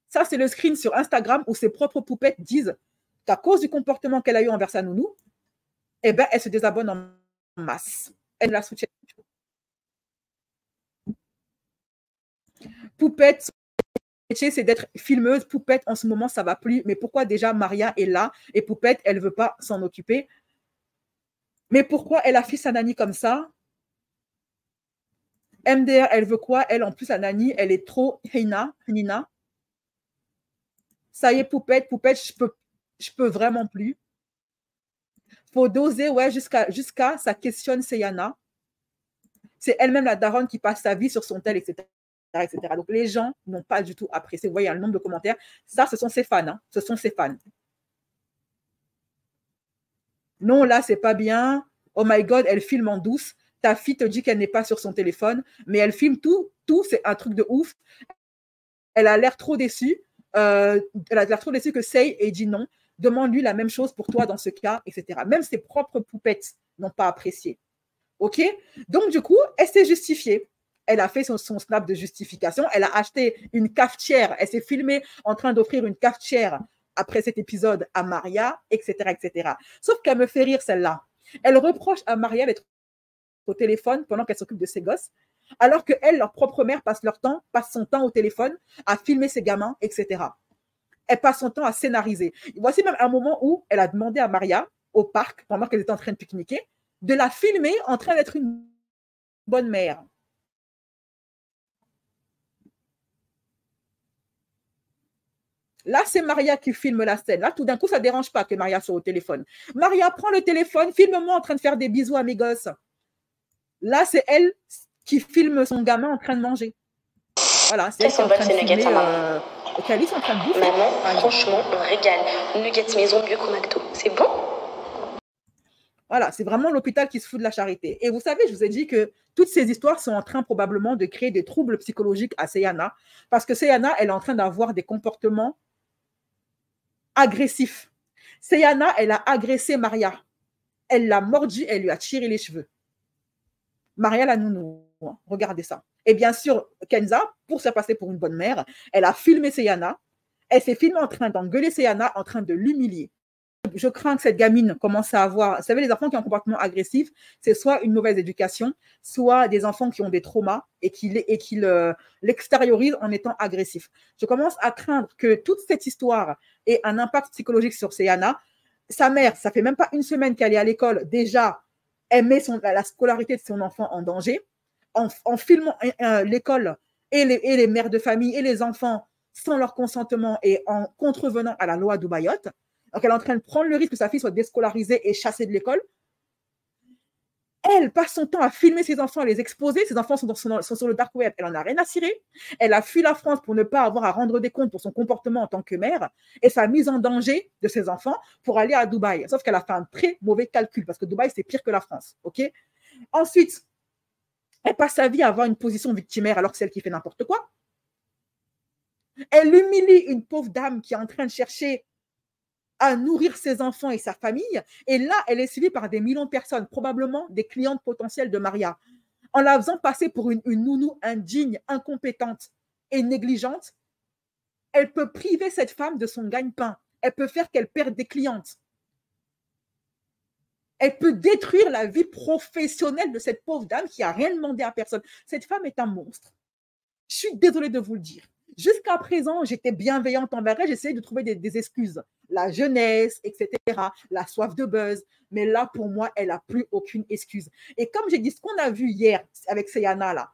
Ça, c'est le screen sur Instagram où ses propres poupettes disent qu'à cause du comportement qu'elle a eu envers sa nounou, eh ben, elle se désabonne en masse. Elle la soutient. Poupette, son métier, c'est d'être filmeuse. Poupette, en ce moment, ça ne va plus. Mais pourquoi déjà Maria est là et Poupette, elle ne veut pas s'en occuper? Mais pourquoi elle affiche sa nanny comme ça? MDR, elle veut quoi? Elle, en plus, la nanny, elle est trop Nina. Ça y est, Poupette, je peux vraiment plus. Faut doser, ouais, jusqu'à ça questionne Seyana. C'est elle-même la daronne qui passe sa vie sur son tel, etc. etc. Donc, les gens n'ont pas du tout apprécié. Vous voyez, il y a le nombre de commentaires. Ça, ce sont ses fans. Hein. Ce sont ses fans. Non, là, c'est pas bien. Oh my God, elle filme en douce. Ta fille te dit qu'elle n'est pas sur son téléphone, mais elle filme tout. Tout, c'est un truc de ouf. Elle a l'air trop déçue. Elle a l'air trop déçue que Say ait dit non. Demande-lui la même chose pour toi dans ce cas, etc. Même ses propres poupettes n'ont pas apprécié. OK? Donc, du coup, elle s'est justifiée. Elle a fait son snap de justification. Elle a acheté une cafetière. Elle s'est filmée en train d'offrir une cafetière après cet épisode à Maria, etc., etc. Sauf qu'elle me fait rire, celle-là. Elle reproche à Maria d'être au téléphone pendant qu'elle s'occupe de ses gosses, alors qu'elle, leur propre mère, passe son temps au téléphone à filmer ses gamins, etc. Elle passe son temps à scénariser. Voici même un moment où elle a demandé à Maria, au parc, pendant qu'elle était en train de pique-niquer, de la filmer en train d'être une bonne mère. Là, c'est Maria qui filme la scène. Là, tout d'un coup, ça ne dérange pas que Maria soit au téléphone. Maria, prends le téléphone, filme-moi en train de faire des bisous à mes gosses. Là, c'est elle qui filme son gamin en train de manger. Voilà, c'est elle qui est en train de filmer. Calice en train de bouffer. Maman, franchement, on régale. Nuggets maison mieux qu'au McDo. C'est bon? Voilà, c'est vraiment l'hôpital qui se fout de la charité. Et vous savez, je vous ai dit que toutes ces histoires sont en train probablement de créer des troubles psychologiques à Seyana, parce que Seyana, elle est en train d'avoir des comportements agressifs. Seyana, elle a agressé Maria. Elle l'a mordu, elle lui a tiré les cheveux. Maria la nounou, regardez ça. Et bien sûr, Kenza, pour se passer pour une bonne mère, elle a filmé Seyana. Elle s'est filmée en train d'engueuler Seyana, en train de l'humilier. Je crains que cette gamine commence à avoir... Vous savez, les enfants qui ont un comportement agressif, c'est soit une mauvaise éducation, soit des enfants qui ont des traumas et qui l'extériorisent en étant agressifs. Je commence à craindre que toute cette histoire ait un impact psychologique sur Seyana. Sa mère, ça fait même pas une semaine qu'elle est à l'école. Déjà, elle met la scolarité de son enfant en danger en filmant l'école et les mères de famille et les enfants sans leur consentement et en contrevenant à la loi d'Ubayot. Donc, elle est en train de prendre le risque que sa fille soit déscolarisée et chassée de l'école. Elle passe son temps à filmer ses enfants, à les exposer. Ses enfants sont sur le dark web. Elle n'en a rien à cirer. Elle a fui la France pour ne pas avoir à rendre des comptes pour son comportement en tant que mère et sa mise en danger de ses enfants pour aller à Dubaï. Sauf qu'elle a fait un très mauvais calcul parce que Dubaï, c'est pire que la France. Okay. Ensuite, elle passe sa vie à avoir une position victimaire alors que c'est elle qui fait n'importe quoi. Elle humilie une pauvre dame qui est en train de chercher à nourrir ses enfants et sa famille. Et là, elle est suivie par des millions de personnes, probablement des clientes potentielles de Maria, en la faisant passer pour une nounou indigne, incompétente et négligente. Elle peut priver cette femme de son gagne-pain. Elle peut faire qu'elle perde des clientes. Elle peut détruire la vie professionnelle de cette pauvre dame qui n'a rien demandé à personne. Cette femme est un monstre. Je suis désolée de vous le dire. Jusqu'à présent, j'étais bienveillante envers elle, j'essayais de trouver des excuses. La jeunesse, etc., la soif de buzz. Mais là, pour moi, elle n'a plus aucune excuse. Et comme j'ai dit, ce qu'on a vu hier avec Seyana, là,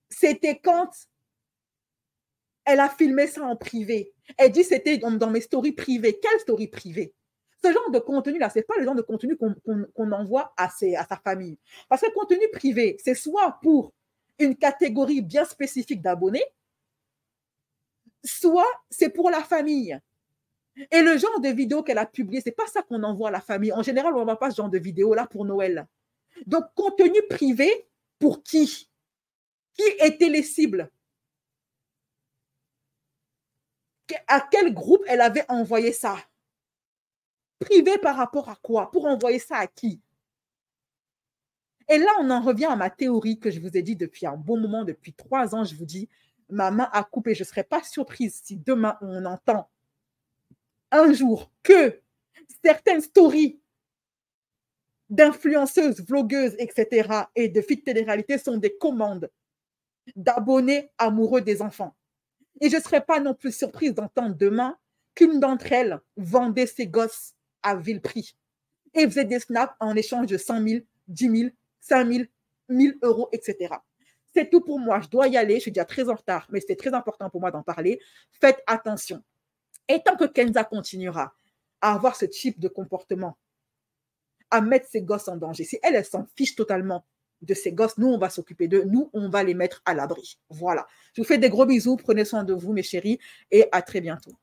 c'était quand elle a filmé ça en privé. Elle dit c'était dans mes stories privées. Quelle story privée? Ce genre de contenu-là, ce n'est pas le genre de contenu qu'on envoie à sa famille. Parce que le contenu privé, c'est soit pour une catégorie bien spécifique d'abonnés, soit c'est pour la famille. Et le genre de vidéo qu'elle a publié, ce n'est pas ça qu'on envoie à la famille. En général, on n'envoie pas ce genre de vidéo-là pour Noël. Donc, contenu privé, pour qui? Qui étaient les cibles? À quel groupe elle avait envoyé ça? Privé par rapport à quoi? Pour envoyer ça à qui? Et là, on en revient à ma théorie que je vous ai dit depuis un bon moment, depuis 3 ans, je vous dis, ma main a coupé. Je ne serais pas surprise si demain, on entend un jour que certaines stories d'influenceuses, vlogueuses, etc. et de filles de télé-réalité sont des commandes d'abonnés amoureux des enfants. Et je ne serais pas non plus surprise d'entendre demain qu'une d'entre elles vendait ses gosses à vil prix et faisait des snaps en échange de 100 000, 10 000, 5 000, 1 000 euros, etc. C'est tout pour moi. Je dois y aller. Je suis déjà très en retard, mais c'était très important pour moi d'en parler. Faites attention. Et tant que Kenza continuera à avoir ce type de comportement, à mettre ses gosses en danger, si elle s'en fiche totalement de ses gosses, nous, on va s'occuper d'eux. Nous, on va les mettre à l'abri. Voilà. Je vous fais des gros bisous. Prenez soin de vous, mes chéris, et à très bientôt.